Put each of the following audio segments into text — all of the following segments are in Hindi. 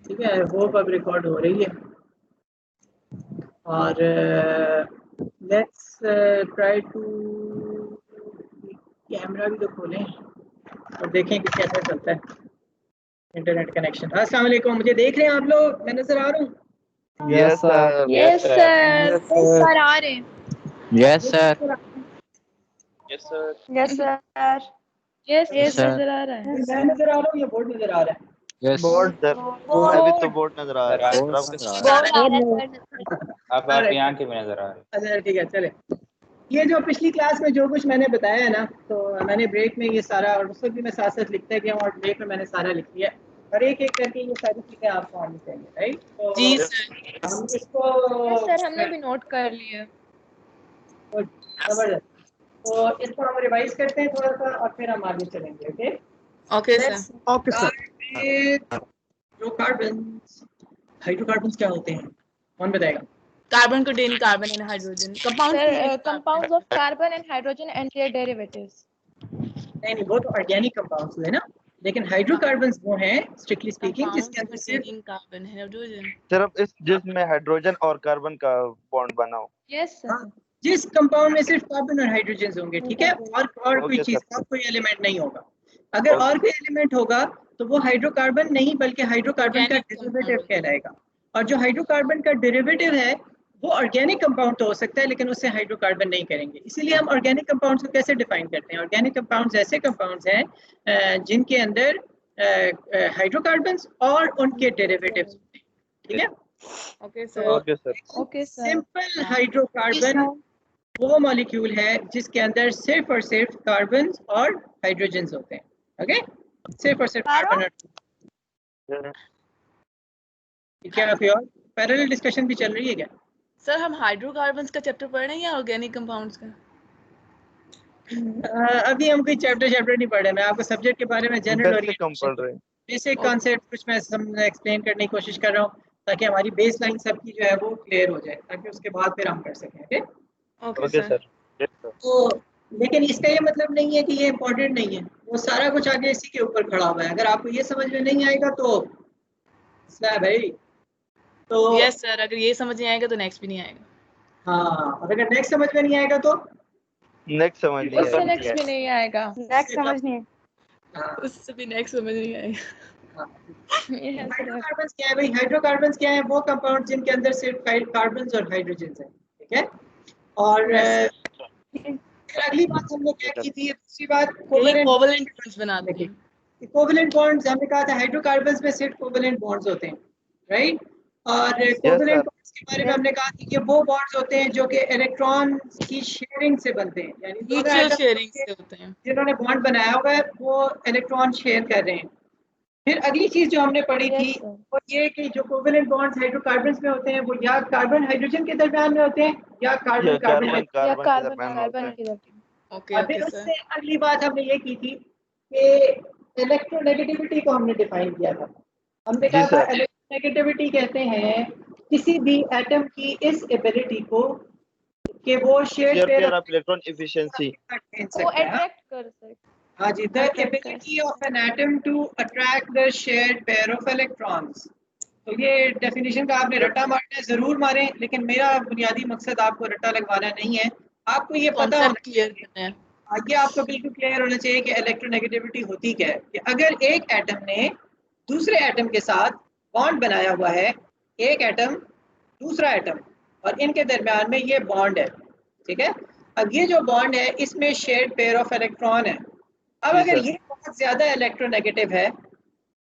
ठीक है, होप अब रिकॉर्ड हो रही है। और लेट्स ट्राई टू कैमरा भी तो खोलें और देखें कि कैसा चलता है इंटरनेट कनेक्शन। अस्सलाम वालेकुम, मुझे देख रहे हैं आप लोग? मैं नजर आ रहा हूँ? Yes sir. Yes sir. Sir आ रहे हैं। Yes sir. Yes sir. Yes sir. Yes नजर आ रहा है। मैं नजर आ रहा हूँ या बोर्ड नजर आ रहा है? यस बोर्ड सर, अभी तो बोर्ड नजर आ रहा है। बोर्ड नजर आ रहा है। बोर्ड आ रहा है सर। अब आपकी आंखें में नजर आ रही। अच्छा ठीक है, चले। ये जो पिछली क्लास में जो कुछ मैंने बताया है ना, तो मैंने ब्रेक में ये सारा, और उस वक्त भी मैं साथ साथ लिखता गया और ब्रेक में मैंने सारा लिख लिया और एक एक करके ये सारी चीज़ें आपको आनी चाहिए, राइट? तो जी हम इसको सर हमने भी नोट कर लिया। जबरदस्त। तो इसको हम रिवाइज करते हैं थोड़ा सा और फिर हम आगे चलेंगे। Okay okay sir. Okay sir. Hydrocarbons, hydrocarbons क्या होते हैं, कौन बताएगा? Carbon containing carbon and hydrogen. Compounds of carbon and hydrogen and their derivatives. नहीं, वो तो ऑर्गेनिक कंपाउंड्स हुए ना, लेकिन हाइड्रोकार्बन्स वो हैं स्ट्रिक्टली स्पीकिंग जिसके अंदर सिर्फ कार्बन हाइड्रोजन। सिर्फ इस जिसमें हाइड्रोजन और कार्बन का बॉन्ड बना हो। Yes sir. जिस कंपाउंड में सिर्फ कार्बन और हाइड्रोजन होंगे, ठीक है, और कोई ओके चीज सर। और कोई एलिमेंट नहीं होगा। अगर और कोई एलिमेंट होगा तो वो हाइड्रोकार्बन नहीं बल्कि हाइड्रोकार्बन का डेरिवेटिव कहलाएगा। और जो हाइड्रोकार्बन का डेरिवेटिव है वो ऑर्गेनिक कंपाउंड तो हो सकता है लेकिन उससे हाइड्रोकार्बन नहीं करेंगे। इसीलिए हम ऑर्गेनिक कंपाउंड्स को कैसे डिफाइन करते हैं? ऑर्गेनिक कंपाउंड्स ऐसे कंपाउंड्स हैं जिनके अंदर हाइड्रोकार्बन्स और उनके डेरिवेटिव्स, ठीक है? Okay sir. Okay sir. Okay sir. Simple hydrocarbon वो मॉलिक्यूल है जिसके अंदर सिर्फ और सिर्फ कार्बन और हाइड्रोजन होते हैं। ओके, सिर्फ और सिर्फ कार्बन और क्या कोई और पैरेलल डिस्कशन भी चल रही है क्या? सर हम हाइड्रोकार्बन्स का चैप्टर पढ़ रहे हैं या ऑर्गेनिक कंपाउंड्स का? अभी हम कोई चैप्टर नहीं पढ़ रहे। मैं आपको सब्जेक्ट के बारे में जनरल बेसिक कम पढ़ रहे हैं। बेसिक कॉन्सेप्ट कुछ मैं एक्सप्लेन करने की कोशिश कर रहा हूँ ताकि हमारी बेस लाइन सबकी जो है वो क्लियर हो जाए, ताकि उसके बाद फिर हम कर सकें। Okay sir. तो लेकिन इसका ये मतलब नहीं है कि ये इम्पोर्टेंट नहीं है, वो सारा कुछ आगे इसी के ऊपर खड़ा हुआ है। अगर आपको ये समझ में नहीं आएगा तो भाई, तो यस सर, अगर ये समझ नहीं आएगा तो नेक्स्ट भी नहीं आएगा। हाँ, और अगर नेक्स्ट समझ में नहीं आएगा तो नेक्स्ट समझ नहीं उससे नेक्स्ट भी नहीं आएगा। नेक्स्ट समझ नहीं उससे भी नेक्स्ट समझ नहीं आएगा। हाइड्रोकार्बन्स क्या है भाई? हाइड्रोकार्बन्स क्या है? वो कंपाउंड जिनके अंदर सिर्फ कार्बन्स और हाइड्रोजन है, ठीक है? और अगली बात हम लोग क्या की थी? दूसरी बात कोवेलेंट बॉन्ड्स बनाते हैं। कोवेलेंट बॉन्ड्स हमने कहा था हाइड्रोकार्बन्स में सिर्फ कोवेलेंट बॉन्ड्स होते हैं, राइट? और कोवेलेंट बॉन्ड्स के बारे में हमने कहा कि ये वो बॉन्ड्स होते हैं जो कि इलेक्ट्रॉन की शेयरिंग से बनते हैं, यानी म्यूचुअल शेयरिंग से होते हैं। जिन्होंने बॉन्ड बनाया हुआ है वो इलेक्ट्रॉन शेयर कर रहे हैं। फिर अगली चीज जो हमने पढ़ी थी वो ये कि जो कोवेलेंट बॉन्ड्स हाइड्रोकार्बन्स में होते हैं वो या कार्बन हाइड्रोजन के दरमियान में होते हैं या कार्बन कार्बन। ओके उससे अगली बात हमने ये की थी कि इलेक्ट्रोनेगेटिविटी को हमने डिफाइन किया था। हमने कहा था इलेक्ट्रोनेगेटिविटी कहते हैं किसी भी एटम की इस एबिलिटी को कि वो share pair of electron efficiency को अट्रैक्ट कर सकते। हाँ जी, the ability of an atom to attract the shared pair of electrons। तो ये डेफिनेशन का आपने रट्टा मारना है, जरूर मारें, लेकिन मेरा बुनियादी मकसद आपको रट्टा लगवाना नहीं है। आपको ये पता होना चाहिए, आगे आपको बिल्कुल क्लियर होना चाहिए कि इलेक्ट्रोनेगेटिविटी होती क्या है। कि अगर एक एटम ने दूसरे एटम के साथ बॉन्ड बनाया हुआ है, एक एटम दूसरा एटम, और इनके दरमियान में ये बॉन्ड है, ठीक है? अब ये जो बॉन्ड है इसमें शेयर्ड पेयर ऑफ इलेक्ट्रॉन है। अब अगर ये बहुत ज्यादा इलेक्ट्रोनेगेटिव है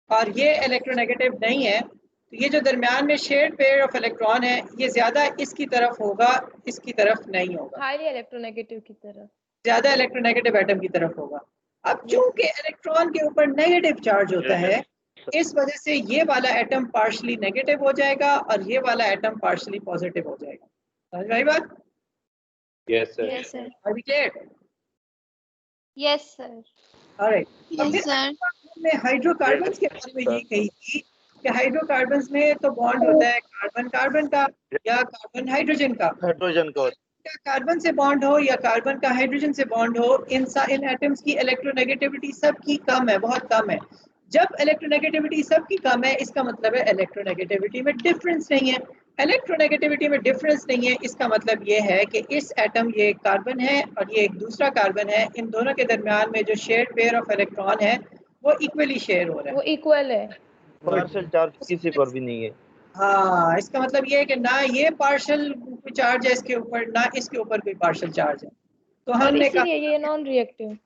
और ये इलेक्ट्रोनेगेटिव नहीं है तो ये जो दरमियान में शेयर्ड पेयर ऑफ इलेक्ट्रॉन है ये ज्यादा इसकी तरफ होगा, इसकी तरफ नहीं होगा, हाईली इलेक्ट्रोनेगेटिव की तरफ, ज्यादा इलेक्ट्रोनेगेटिव एटम की तरफ होगा। अब चूंकि इलेक्ट्रॉन के ऊपर नेगेटिव चार्ज होता है, इस वजह से ये वाला एटम पार्शली नेगेटिव हो जाएगा और ये वाला एटम पार्शली पॉजिटिव हो जाएगा। समझ आई बात? Yes sir. Yes sir. Are we clear? Yes sir. Alright, हमने हाइड्रोकार्बन्स के बारे में ये कही थी कि हाइड्रोकार्बन्स में तो बॉन्ड होता है कार्बन कार्बन का या कार्बन हाइड्रोजन का। कार्बन से बॉन्ड हो या कार्बन का हाइड्रोजन से बॉन्ड हो, इन एटम्स की इलेक्ट्रोनेगेटिविटी सबकी कम है, बहुत कम है। जब इलेक्ट्रोनेगेटिविटी सबकी कम है, इसका मतलब है इलेक्ट्रोनेगेटिविटी में डिफरेंस नहीं है। इलेक्ट्रोनेगेटिविटी में डिफरेंस नहीं है, इसका मतलब ये है कि इस एटम, ये एक कार्बन है और ये एक दूसरा कार्बन है, इन दोनों के दरमियान में जो शेयर्ड पेयर ऑफ इलेक्ट्रॉन है वो इक्वली शेयर हो रहा है, वो इक्वल है। पार्शियल चार्ज किसी पर भी नहीं है। हाँ, इसका मतलब ये है कि ना ये पार्शियल चार्ज है इसके ऊपर, ना इसके ऊपर कोई पार्शियल चार्ज है। तो और हमने इसीलिए ये नॉन रिएक्टिव।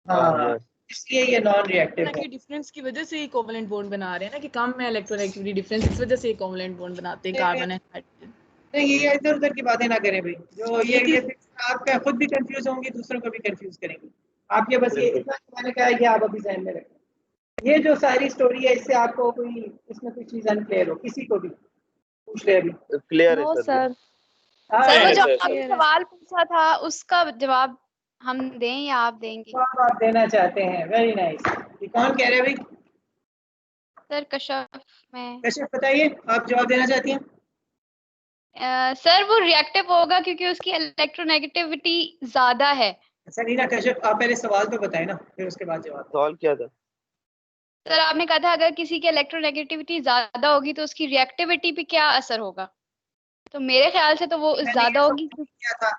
हाँ, इसलिए ये नॉन रिएक्टिव है। कि डिफरेंस की वजह से कोवेलेंट बॉन्ड बना रहे हैं ना, कि कम है इलेक्ट्रोनेगेटिविटी डिफरेंस, इस वजह से कोवेलेंट बॉन्ड बनाते हैं कार्बन एंड हाइड्रोजन। नहीं, ये इधर उधर की बातें ना करें भाई, जो ये आपका खुद भी कंफ्यूज होंगी, दूसरों को भी कंफ्यूज करेंगे। आप ये बस ये इतना मैंने कहा है कि आप अभी ध्यान में रखें। ये जो सारी स्टोरी है, इससे आपको कोई इसमें कोई चीज अनक्लियर हो, किसी को भी पूछ ले अभी। क्लियर है नो सर। सर। हाँ, सर वो yes, जो yes, आपने yes. सवाल पूछा था उसका जवाब हम दें या आप देंगे? जवाब आप देना चाहते हैं, वेरी नाइस। ये कौन कह रहे हैं भाई? सर कश्यप में। कश्यप बताइए, आप जवाब देना चाहती हैं? सर वो रिएक्टिव होगा क्योंकि उसकी इलेक्ट्रोनेगेटिविटी ज्यादा है। अच्छा नीना, कश्यप आप पहले सवाल तो बताएं ना, फिर उसके बाद जवाब। सवाल क्या था? सर आपने कहा था अगर किसी की इलेक्ट्रोनेगेटिविटी ज्यादा होगी तो उसकी रिएक्टिविटी पे क्या असर होगा? तो मेरे ख्याल से तो वो ज्यादा होगी। क्या था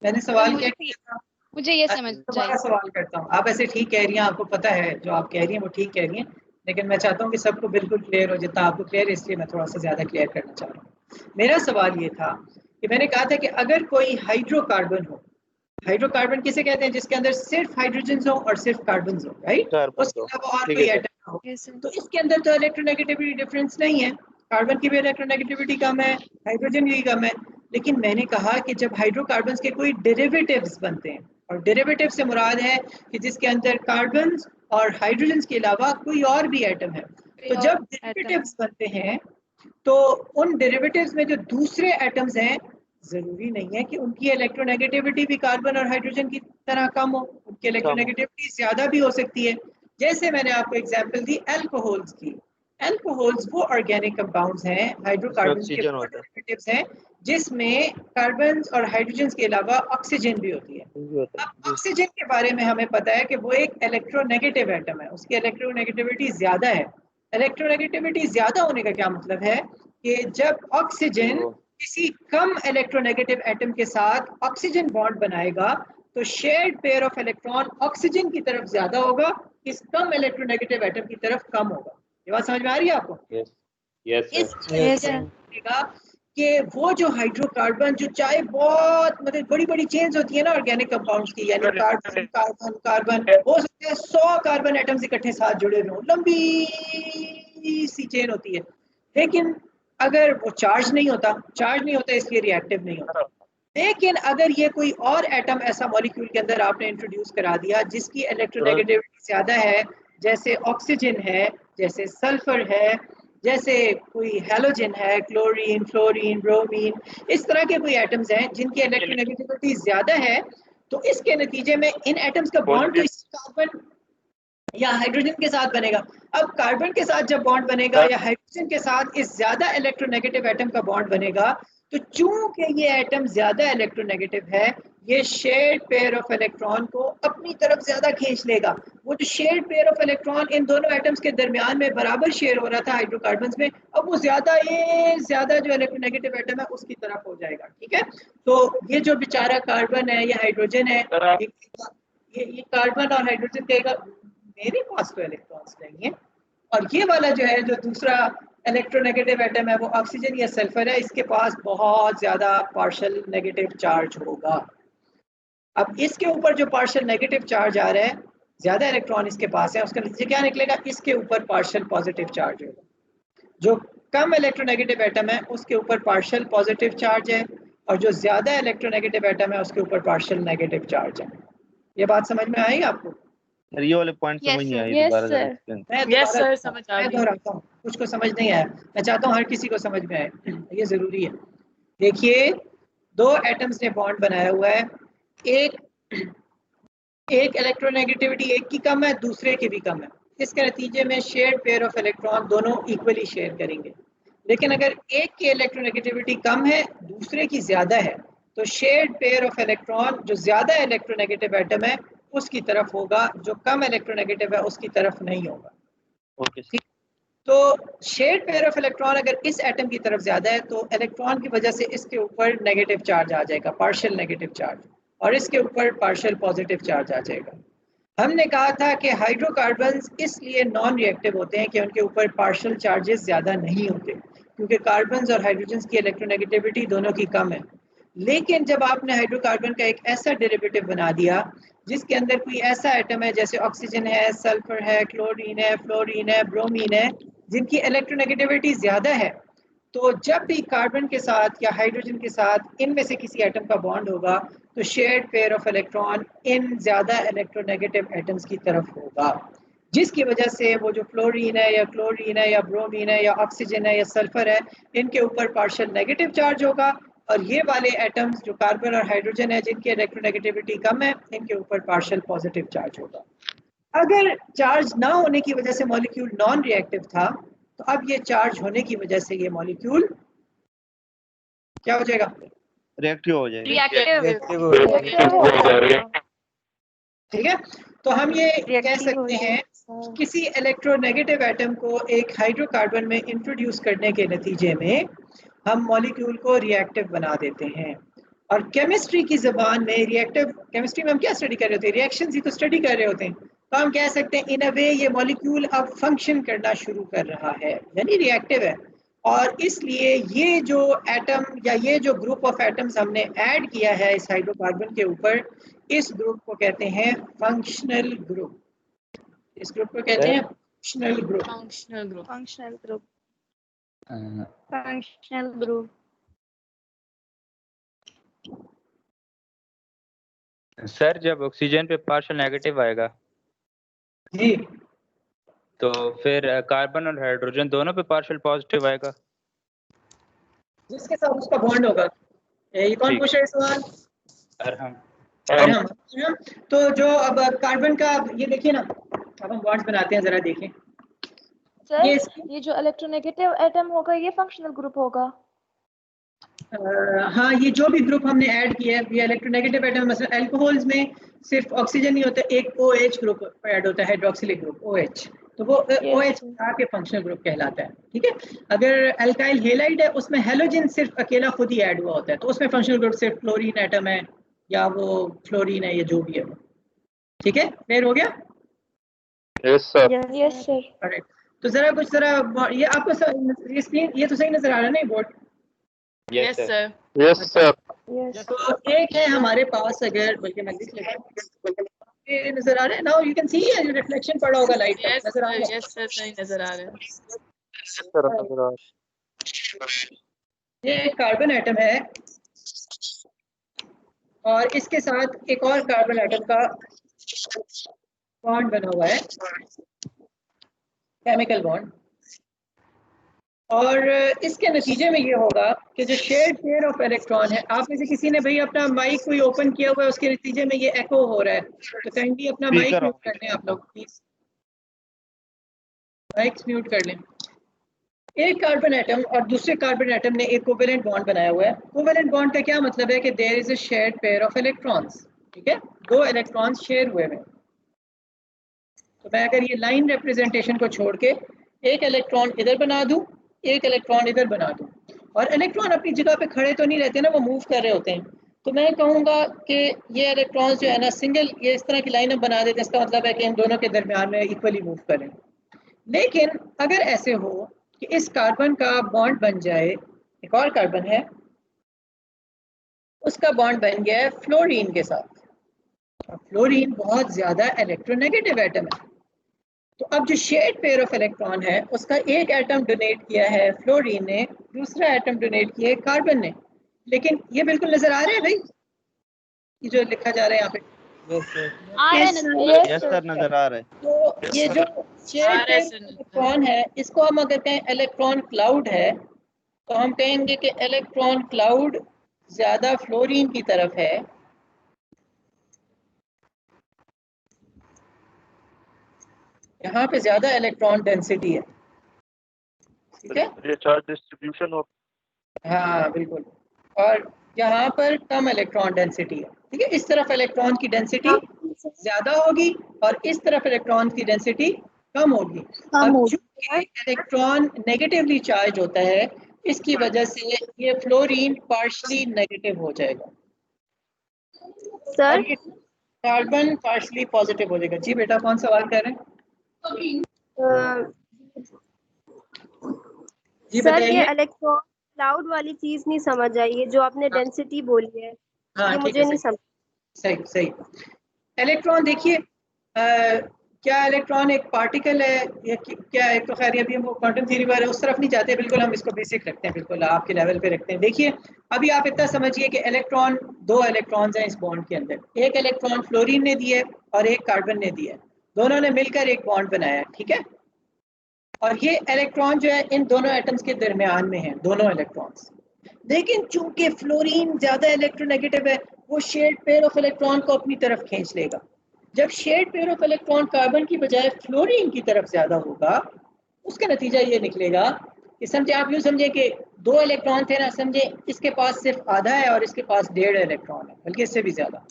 मैंने सवाल क्या किया था? मुझे ये समझ दोबारा सवाल करता हूँ। आप ऐसे ठीक कह रही हैं, आपको पता है जो आप कह रही हैं वो ठीक कह रही हैं, लेकिन मैं चाहता हूँ कि सबको बिल्कुल क्लियर हो, जितना आपको क्लियर है, इसलिए मैं थोड़ा सा ज़्यादा क्लियर करना चाह रहा हूँ। मेरा सवाल ये था कि मैंने कहा था कि अगर कोई हाइड्रोकार्बन हो, हाइड्रोकार्बन किसे कहते हैं? जिसके अंदर सिर्फ हाइड्रोजन हो और सिर्फ कार्बन हो, राइट? उसके अलावा और कोई एटम हो, तो इसके अंदर तो इलेक्ट्रोनेगेटिविटी डिफरेंस नहीं है। कार्बन की भी इलेक्ट्रोनेगेटिविटी कम है, हाइड्रोजन की कम है। लेकिन मैंने कहा कि जब हाइड्रोकार्बन्स के कोई डेरिवेटिव्स बनते हैं, और डेरिवेटिव से मुराद है कि जिसके अंदर कार्बन और हाइड्रोजन के अलावा कोई और भी एटम है, तो जब डेरिवेटिव्स बनते हैं तो उन डेरिवेटिव्स में जो दूसरे एटम्स हैं, जरूरी नहीं है कि उनकी इलेक्ट्रोनेगेटिविटी भी कार्बन और हाइड्रोजन की तरह कम हो, उनकी इलेक्ट्रोनेगेटिविटी ज्यादा भी हो सकती है। जैसे मैंने आपको एग्जांपल दी अल्कोहल्स की। अल्कोहल्स वो ऑर्गेनिक कंपाउंड्स हैं, हाइड्रोकार्बन के डेरिवेटिव्स हैं, जिसमें कार्बन और हाइड्रोजन के अलावा ऑक्सीजन भी होती है। अब ऑक्सीजन के बारे में हमें पता है कि वो एक इलेक्ट्रोनेगेटिव एटम है, उसकी इलेक्ट्रोनेगेटिविटी ज्यादा है। इलेक्ट्रोनेगेटिविटी ज्यादा होने का क्या मतलब है कि जब ऑक्सीजन किसी कम इलेक्ट्रोनेगेटिव एटम के साथ ऑक्सीजन बॉन्ड बनाएगा तो shared pair of electron oxygen की तरफ ज्यादा होगा, इस कम इलेक्ट्रोनेगेटिव एटम की तरफ कम होगा। ये बात समझ में आ रही है आपको? yes, कि वो जो हाइड्रोकार्बन जो चाहे बहुत मतलब बड़ी बड़ी चेन्स होती है ना ऑर्गेनिक कंपाउंड्स की, यानी कार्बन कार्बन कार्बन, हो सकते हैं 100 कार्बन एटम्स इकट्ठे साथ जुड़े हुए हों, लंबी सी चेन होती है, लेकिन अगर वो चार्ज नहीं होता इसलिए रिएक्टिव नहीं होता। लेकिन अगर ये कोई और एटम ऐसा मॉलिक्यूल के अंदर आपने इंट्रोड्यूस करा दिया जिसकी इलेक्ट्रोनेगेटिविटी ज्यादा है, जैसे ऑक्सीजन है, जैसे सल्फर है, जैसे कोई हैलोजन है, क्लोरीन, फ्लोरीन, ब्रोमीन, इस तरह के कोई एटम्स हैं जिनकी इलेक्ट्रोनेगेटिविटी ज्यादा है, तो इसके नतीजे में इन एटम्स का बॉन्ड तो इस कार्बन या हाइड्रोजन के साथ बनेगा। अब कार्बन के साथ जब बॉन्ड बनेगा या हाइड्रोजन के साथ इस ज्यादा इलेक्ट्रोनेगेटिव एटम का बॉन्ड बनेगा, तो चूंकि ये एटम ज्यादा इलेक्ट्रोनेगेटिव है, ये शेयर्ड पेयर ऑफ इलेक्ट्रॉन को अपनी तरफ ज्यादा खींच लेगा। वो जो shared pair of electron in दोनों एटम्स के दरमियान में बराबर शेयर हो रहा था हाइड्रोकार्बन्स में, अब वो ज्यादा जो इलेक्ट्रोनेगेटिव एटम है उसकी तरफ हो जाएगा। ठीक है, तो ये जो बेचारा कार्बन है या हाइड्रोजन है, ये कार्बन और हाइड्रोजन कहेगा मेरे पास तो इलेक्ट्रॉन्स नहीं है, और ये वाला जो है जो दूसरा इलेक्ट्रोनेगेटिव एटम है वो ऑक्सीजन या सल्फर है, इसके पास बहुत ज्यादा पार्शियल नेगेटिव चार्ज होगा। अब इसके ऊपर जो पार्शियल नेगेटिव चार्ज आ रहा है, ज्यादा इलेक्ट्रॉन इसके पास है, उसका नतीजा क्या निकलेगा? इसके ऊपर पार्शियल पॉजिटिव चार्ज होगा। जो कम इलेक्ट्रोनेगेटिव एटम है उसके ऊपर पार्शियल पॉजिटिव चार्ज है, और जो ज्यादा इलेक्ट्रोनेगेटिव एटम है उसके ऊपर पार्शियल नेगेटिव चार्ज है। ये बात समझ में आई आपको? ये वाले पॉइंट समझ नहीं आई। यस सर, समझ आ गई। दोहराता हूँ, कुछ को समझ नहीं आया, मैं चाहता हूँ हर किसी को समझ में आए, ये जरूरी है। देखिए, दो एटम्स ने बॉन्ड बनाया हुआ है, एक इलेक्ट्रोनेगेटिविटी एक की कम है, दूसरे की भी कम है, इसके नतीजे में शेयर्ड पेयर ऑफ इलेक्ट्रॉन दोनों इक्वली शेयर करेंगे। लेकिन अगर एक की इलेक्ट्रोनेगेटिविटी कम है, दूसरे की ज्यादा है, तो शेयर्ड पेयर ऑफ इलेक्ट्रॉन जो ज्यादा इलेक्ट्रोनेगेटिव एटम है उसकी तरफ होगा, जो कम इलेक्ट्रोनेगेटिव है उसकी तरफ नहीं होगा। ओके ठीक, तो शेयर्ड पेयर ऑफ इलेक्ट्रॉन अगर इस एटम की तरफ ज़्यादा है तो इलेक्ट्रॉन की वजह से इसके ऊपर नेगेटिव चार्ज आ जाएगा, पार्शियल नेगेटिव चार्ज, और इसके ऊपर पार्शियल पॉजिटिव चार्ज आ जाएगा। हमने कहा था कि हाइड्रोकार्बन्स इसलिए नॉन रिएक्टिव होते हैं कि उनके ऊपर पार्शियल चार्जेस ज़्यादा नहीं होते, क्योंकि कार्बन्स और हाइड्रोजन्स की इलेक्ट्रोनेगेटिविटी दोनों की कम है। लेकिन जब आपने हाइड्रोकार्बन का एक ऐसा डेरिवेटिव बना दिया जिसके अंदर कोई ऐसा एटम है जैसे ऑक्सीजन है, सल्फर है, क्लोरीन है, फ्लोरीन है, ब्रोमीन है, जिनकी इलेक्ट्रोनेगेटिविटी ज़्यादा है, तो जब भी कार्बन के साथ या हाइड्रोजन के साथ इनमें से किसी एटम का बॉन्ड होगा तो shared pair of electron in ज़्यादा इलेक्ट्रोनेगेटिव एटम्स की तरफ होगा, जिसकी वजह से वो जो फ्लोरीन है या क्लोरीन है या ब्रोमीन है या ऑक्सीजन है या सल्फर है, इनके ऊपर पार्शियल नेगेटिव चार्ज होगा, और ये वाले एटम्स जो कार्बन और हाइड्रोजन है जिनकी इलेक्ट्रोनेगेटिविटी कम है, इनके ऊपर पार्शियल पॉजिटिव चार्ज होगा। अगर चार्ज ना होने की वजह से मॉलिक्यूल नॉन रिएक्टिव था, तो अब ये चार्ज होने की वजह से ये मॉलिक्यूल क्या हो जाएगा? रिएक्टिव हो जाएगा। ठीक है, तो हम ये कह सकते हैं किसी इलेक्ट्रोनेगेटिव एटम को एक हाइड्रोकार्बन में इंट्रोड्यूस करने के नतीजे में हम मॉलिक्यूल को रिएक्टिव बना देते हैं। और केमिस्ट्री की ज़बान में रिएक्टिव, केमिस्ट्री में हम क्या स्टडी कर रहे होते हैं? रिएक्शंस ही तो स्टडी कर रहे होते हैं। तो हम कह सकते हैं इन अ वे ये मॉलिक्यूल अब फंक्शन करना शुरू कर रहा है, यानी रिएक्टिव है। और इसलिए ये जो एटम या ये जो ग्रुप ऑफ एटम्स हमने ऐड किया है इस हाइड्रोकार्बन के ऊपर, इस ग्रुप को कहते हैं फंक्शनल ग्रुप। इस ग्रुप को कहते हैं functional group. Functional group. Functional group. Uh, functional group. Sir जब ऑक्सीजन पे पार्शियल नेगेटिव आएगा जी, तो फिर कार्बन और हाइड्रोजन दोनों पे पार्शियल पॉजिटिव आएगा। जिसके साथ उसका बॉन्ड होगा। ये कौन ठीक। पूछ रहा है सवाल? और हम हम। तो जो अब कार्बन का ये देखिए ना, अब हम बॉन्ड्स बनाते हैं, जरा देखें। सर ये ये जो इलेक्ट्रोनेगेटिव एटम होगा ये फंक्शनल ग्रुप होगा। हाँ, ये जो भी ग्रुप हमने ऐड किया है ये इलेक्ट्रोनेगेटिव एटम, मतलब अल्कोहल्स में सिर्फ ऑक्सीजन नहीं होता, एक OH ग्रुप ऐड होता है, हाइड्रोक्सिलिक ग्रुप OH, तो वो OH के फंक्शनल ग्रुप कहलाता है। ठीक है, अगर अल्काइल हेलाइड है उसमें हेलोजन सिर्फ अकेला खुद ही ऐड हुआ होता है, तो उसमें फंक्शनल ग्रुप सिर्फ फ्लोरीन एटम है या वो फ्लोरीन है या जो भी है। ठीक है, क्लियर हो गया? Yes sir. Yes sir. तो जरा कुछ ये आपको ये स्क्रीन ये तो सही नजर आ रहा है ना, board? Yes sir. Yes sir. तो एक है हमारे पास, अगर बल्कि मैं लिख लेता हूं, ये नजर आ रहा है ना, यू कैन सी रिफ्लेक्शन पड़ा होगा लाइट का, नजर आ रहा है? यस सर, सही नजर आ रहा है। ये एक कार्बन एटम है और इसके साथ एक और कार्बन एटम का बॉन्ड बना हुआ है, केमिकल बॉन्ड, और इसके नतीजे में ये होगा कि जो शेयर्ड पेयर ऑफ इलेक्ट्रॉन है, आप में से किसी ने भाई अपना माइक कोई ओपन किया हुआ है, उसके नतीजे में ये एको हो रहा है, तो काइंडली अपना माइक म्यूट कर लें आप लोग प्लीज, माइक्स म्यूट कर लें। एक कार्बन एटम और दूसरे कार्बन एटम ने एक कोवेलेंट बॉन्ड बनाया हुआ है। कोवेलेंट बॉन्ड का क्या मतलब है कि there is a shared pair of electrons. ठीक है, दो इलेक्ट्रॉन्स शेयर हुए हैं। तो मैं अगर ये लाइन रिप्रेजेंटेशन को छोड़ के एक इलेक्ट्रॉन इधर बना दूं, एक इलेक्ट्रॉन इधर बना दूं, और इलेक्ट्रॉन अपनी जगह पे खड़े तो नहीं रहते ना, वो मूव कर रहे होते हैं, तो मैं कहूँगा कि ये इलेक्ट्रॉन्स जो है ना सिंगल ये इस तरह की लाइन बना देते हैं, इसका मतलब है कि इन दोनों के दरमियान में इक्वली मूव करें। लेकिन अगर ऐसे हो कि इस कार्बन का बॉन्ड बन जाए, एक और कार्बन है उसका बॉन्ड बन गया है फ्लोरीन के साथ, और फ्लोरीन बहुत ज्यादा इलेक्ट्रोनेगेटिव एटम है, तो अब जो शेयर्ड पेयर ऑफ इलेक्ट्रॉन है उसका एक एटम डोनेट किया है फ्लोरीन ने, दूसरा एटम डोनेट किया है कार्बन ने। लेकिन ये बिल्कुल नजर आ रहा है भाई, ये जो लिखा जा रहा है यहाँ पे? यस सर, नजर आ रहा है। तो ये जो शेयर्ड पेयर ऑफ इलेक्ट्रॉन है, इसको हम अगर कहें इलेक्ट्रॉन क्लाउड है, तो हम कहेंगे कि इलेक्ट्रॉन क्लाउड ज्यादा फ्लोरीन की तरफ है, यहाँ पे ज्यादा इलेक्ट्रॉन डेंसिटी है। ठीक है, ये चार्ज डिस्ट्रीब्यूशन हो। हाँ बिल्कुल, और यहाँ पर कम इलेक्ट्रॉन डेंसिटी है, ठीक है। इस तरफ इलेक्ट्रॉन की डेंसिटी ज्यादा होगी और इस तरफ इलेक्ट्रॉन की डेंसिटी कम होगी। अब चूंकि इलेक्ट्रॉन नेगेटिवली चार्ज होता है, इसकी वजह से ये फ्लोरीन पार्शली नेगेटिव हो जाएगा और ये कार्बन पार्शली पॉजिटिव हो जाएगा। जी बेटा, कौन सवाल कर रहे हैं? जी सर, ये बताइए। इलेक्ट्रॉन क्लाउड वाली चीज नहीं समझ आई, ये जो आपने डेंसिटी बोली है, हाँ, ये ठीक मुझे है, नहीं समझ। सही सही। इलेक्ट्रॉन देखिए, क्या इलेक्ट्रॉन एक पार्टिकल है या क्या है? तो खैर अभी हम क्वांटम थ्योरी वाले उस तरफ नहीं जाते, बिल्कुल हम इसको बेसिक रखते हैं, बिल्कुल आपके लेवल पे रखते हैं। देखिए, अभी आप इतना समझिए कि इलेक्ट्रॉन, 2 इलेक्ट्रॉन्स हैं इस बॉन्ड के अंदर। एक इलेक्ट्रॉन फ्लोरीन ने दिया है और एक कार्बन ने दिया है, दोनों ने मिलकर एक बॉन्ड बनाया है, ठीक है। और ये इलेक्ट्रॉन जो है इन दोनों एटम्स के दरमियान में है, दोनों इलेक्ट्रॉन्स। लेकिन चूंकि फ्लोरीन ज्यादा इलेक्ट्रोनेगेटिव है, वो शेड पेयर ऑफ इलेक्ट्रॉन को अपनी तरफ खींच लेगा। जब shared pair of electron carbon की बजाय फ्लोरीन की तरफ ज्यादा होगा, उसका नतीजा ये निकलेगा कि समझे, आप यूँ समझे कि 2 इलेक्ट्रॉन थे ना, समझे इसके पास सिर्फ आधा है और इसके पास 1.5 इलेक्ट्रॉन है, बल्कि इससे भी ज्यादा,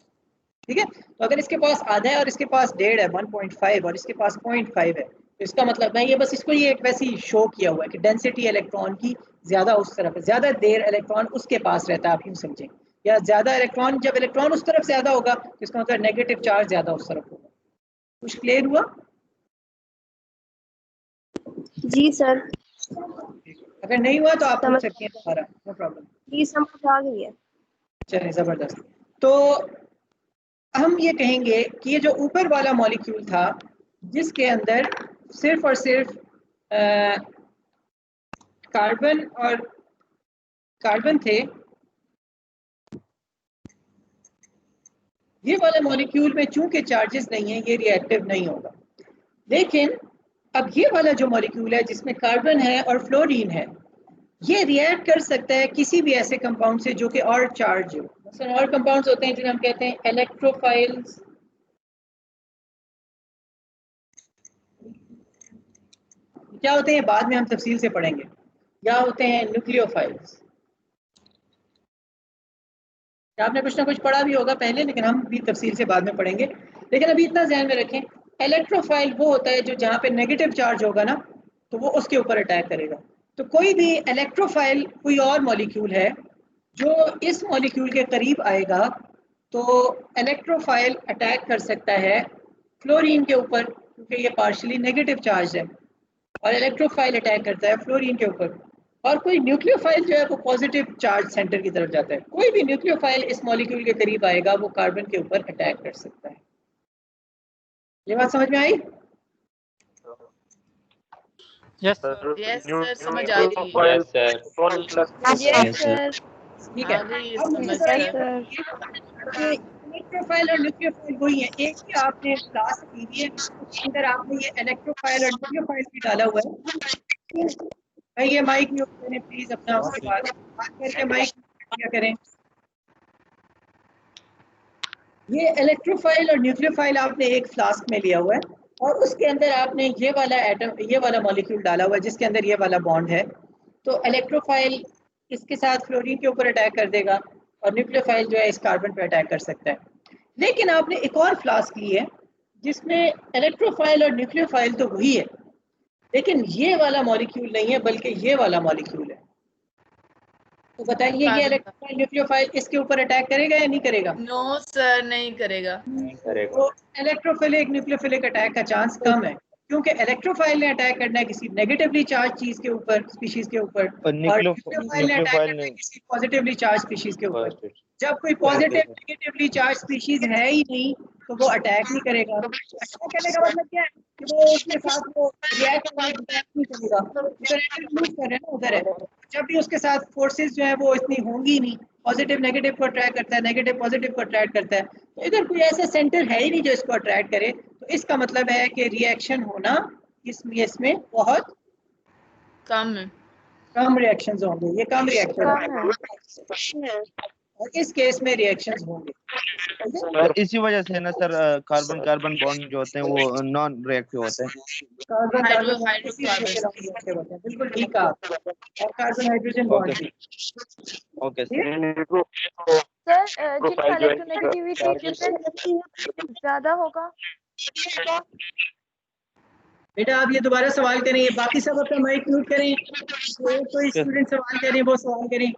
ठीक है। तो अगर इसके पास आधा है और इसके पास 1.5 है, 1.5, और इसके पास 0.5 है, तो इसका मतलब मैं ये बस इसको ये एक वैसे ही शो किया हुआ है कि डेंसिटी इलेक्ट्रॉन की ज्यादा उस तरफ है, ज्यादा देर इलेक्ट्रॉन उसके पास रहता है, आप यूँ समझें। या ज्यादा इलेक्ट्रॉन, जब इलेक्ट्रॉन उस तरफ ज्यादा होगा तो इसका मतलब नेगेटिव चार्ज ज्यादा उस तरफ होगा। कुछ क्लियर हुआ? जी सर। अगर नहीं हुआ तो आप पूछ सकते हैं दोबारा, नो प्रॉब्लम। जी समझ आ गई है। चलिए, जबरदस्त। तो हम ये कहेंगे कि ये जो ऊपर वाला मॉलिक्यूल था, जिसके अंदर सिर्फ और सिर्फ कार्बन और कार्बन थे, ये वाला मॉलिक्यूल में चूंकि चार्जेस नहीं है, ये रिएक्टिव नहीं होगा। लेकिन अब ये वाला जो मॉलिक्यूल है जिसमें कार्बन है और फ्लोरीन है, ये रिएक्ट कर सकता है किसी भी ऐसे कंपाउंड से जो कि और चार्ज हो। मसलन और कंपाउंड्स होते हैं जिन्हें हम कहते हैं इलेक्ट्रोफाइल्स, क्या होते हैं बाद में हम तफसील से पढ़ेंगे, या होते हैं न्यूक्लियोफाइल्स। आपने कुछ ना कुछ पढ़ा भी होगा पहले, लेकिन हम भी तफसील से बाद में पढ़ेंगे। लेकिन अभी इतना ध्यान में रखें, इलेक्ट्रोफाइल वो होता है जो जहाँ पे नेगेटिव चार्ज होगा ना, तो वो उसके ऊपर अटैक करेगा। तो कोई भी इलेक्ट्रोफाइल कोई और मॉलिक्यूल है जो इस मॉलिक्यूल के करीब आएगा, तो इलेक्ट्रोफाइल अटैक कर सकता है फ्लोरीन के ऊपर, क्योंकि ये पार्शियली नेगेटिव चार्ज है, और इलेक्ट्रोफाइल अटैक करता है फ्लोरीन के ऊपर। और कोई न्यूक्लियोफाइल जो है वो पॉजिटिव चार्ज सेंटर की तरफ जाता है। कोई भी न्यूक्लियोफाइल इस मॉलिक्यूल के करीब आएगा, वो कार्बन के ऊपर अटैक कर सकता है। ये बात समझ में आई? यस सर, समझ आ रही है। Yes sir. Yes sir. ठीक है। आ गई अब मुझे समझ जरा सर। ये इलेक्ट्रोफाइल और न्यूक्लियोफाइल वही है। एक ही आपने क्लास ली हुई है, उसके अंदर आपने ये इलेक्ट्रोफाइल और न्यूक्लियोफाइल भी डाला हुआ है। भाई ये माइक म्यूट करें प्लीज, अपना उसके बाद बात करके माइक क्या करें। ये इलेक्ट्रोफाइल और न्यूक्लियोफाइल आपने एक फ्लास्क में लिया हुआ है, और उसके अंदर आपने ये वाला एटम, ये वाला मॉलिक्यूल डाला हुआ है जिसके अंदर ये वाला बॉन्ड है। तो इलेक्ट्रोफाइल इसके साथ फ्लोरीन के ऊपर अटैक कर देगा, और न्यूक्लियोफाइल जो है इस कार्बन पर अटैक कर सकता है। लेकिन आपने एक और फ्लास्क ली है जिसमें इलेक्ट्रोफाइल और न्यूक्लियोफाइल तो वही है, लेकिन ये वाला मॉलिक्यूल नहीं है, बल्कि ये वाला मॉलिक्यूल है। तो बताइए, ये इलेक्ट्रोफाइल न्यूक्लियोफाइल इसके ऊपर अटैक करेगा या नहीं करेगा? नो सर, नहीं करेगा। तो इलेक्ट्रोफिलिक न्यूक्लियोफिलिक अटैक का चांस कम है, क्योंकि इलेक्ट्रोफाइल ने अटैक करना है किसी नेगेटिवली चार्ज चीज के ऊपर, स्पीशीज के ऊपर, और न्यूक्लियोफाइल ने अटैक करना है किसी पॉजिटिवली चार्ज स्पीशीज के ऊपर। जब कोई पॉजिटिव नेगेटिवली चार्ज स्पीशीज है ही नहीं, तो वो अटैक नहीं करेगा। अटैक करने का मतलब क्या है कि वो उसके साथ वो रिएक्ट नहीं करेगा, उधर लूज कर रहे हैं ना, उधर है। जब भी उसके साथ फोर्सेस जो है वो इतनी होंगी नहीं, पॉजिटिव नेगेटिव को अट्रैक्ट करता है, नेगेटिव पॉजिटिव को अट्रैक्ट करता है, तो इधर कोई ऐसा सेंटर है ही नहीं जो इसको अट्रैक्ट करे। तो इसका मतलब है कि रिएक्शन होना इसमें बहुत कम है। कम रिएक्शंस होंगे, ये कम रिएक्शन है। और इस केस में रिएक्शंस होंगे। सर इसी वजह से ना सर कार्बन कार्बन बॉन्ड जो होते हैं वो नॉन रिएक्टिव होते हैं। Carbon carbon hydrocarbon. होते हैं, बिल्कुल ठीक कहा। और कार्बन हाइड्रोजन बॉन्ड भी। ओके सर जिनका इलेक्ट्रोनेगेटिविटी डिफरेंस ज्यादा होगा। बेटा आप ये दोबारा सवाल करें, ये बाकी सब अपना माइक म्यूट करें, कोई स्टूडेंट सवाल करें वो सवाल करें,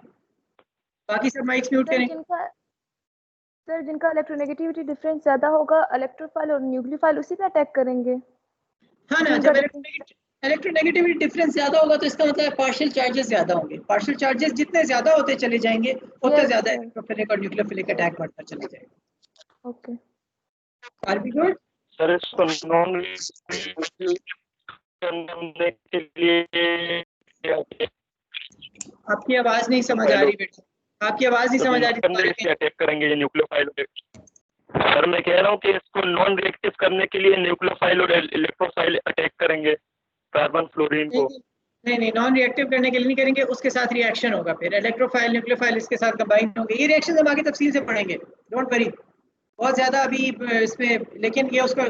बाकी सब माइक म्यूट करें। सर जिनका इलेक्ट्रोनेगेटिविटी डिफरेंस ज्यादा होगा, इलेक्ट्रोफाइल और न्यूक्लियोफाइल उसी पे अटैक करेंगे। हाँ ना, जब इलेक्ट्रोनेगेटिविटी डिफरेंस ज्यादा होगा तो इसका मतलब पार्शियल चार्जेस ज्यादा होंगे। पार्शियल चार्जेस जितने ज्यादा होते चले जाएंगे उतना ज्यादा इलेक्ट्रोफिलिक और न्यूक्लियोफिलिक अटैक बढ़ता चला जाएगा। Okay, R be good? Sir इसको नॉन करने के लिए आपकी आवाज नहीं समझ आ रही बेटा, आपकी आवाज नहीं समझ आ रही। अटैक करेंगे ये न्यूक्लियोफाइल। सर मैं कह रहा हूँ कि इसको नॉन रिएक्टिव करने के लिए न्यूक्लियोफाइल और इलेक्ट्रोफाइल अटैक करेंगे कार्बन फ्लोरीन को। नहीं, नॉन रिएक्टिव करने के लिए नहीं करेंगे, उसके साथ रिएक्शन होगा, फिर इलेक्ट्रोफाइल न्यूक्लियोफाइल इसके साथ कंबाइन होंगे। ये रिएक्शन हम आगे तफसील से पढ़ेंगे, डोंट वरी, बहुत ज्यादा अभी इसमें। लेकिन ये उसका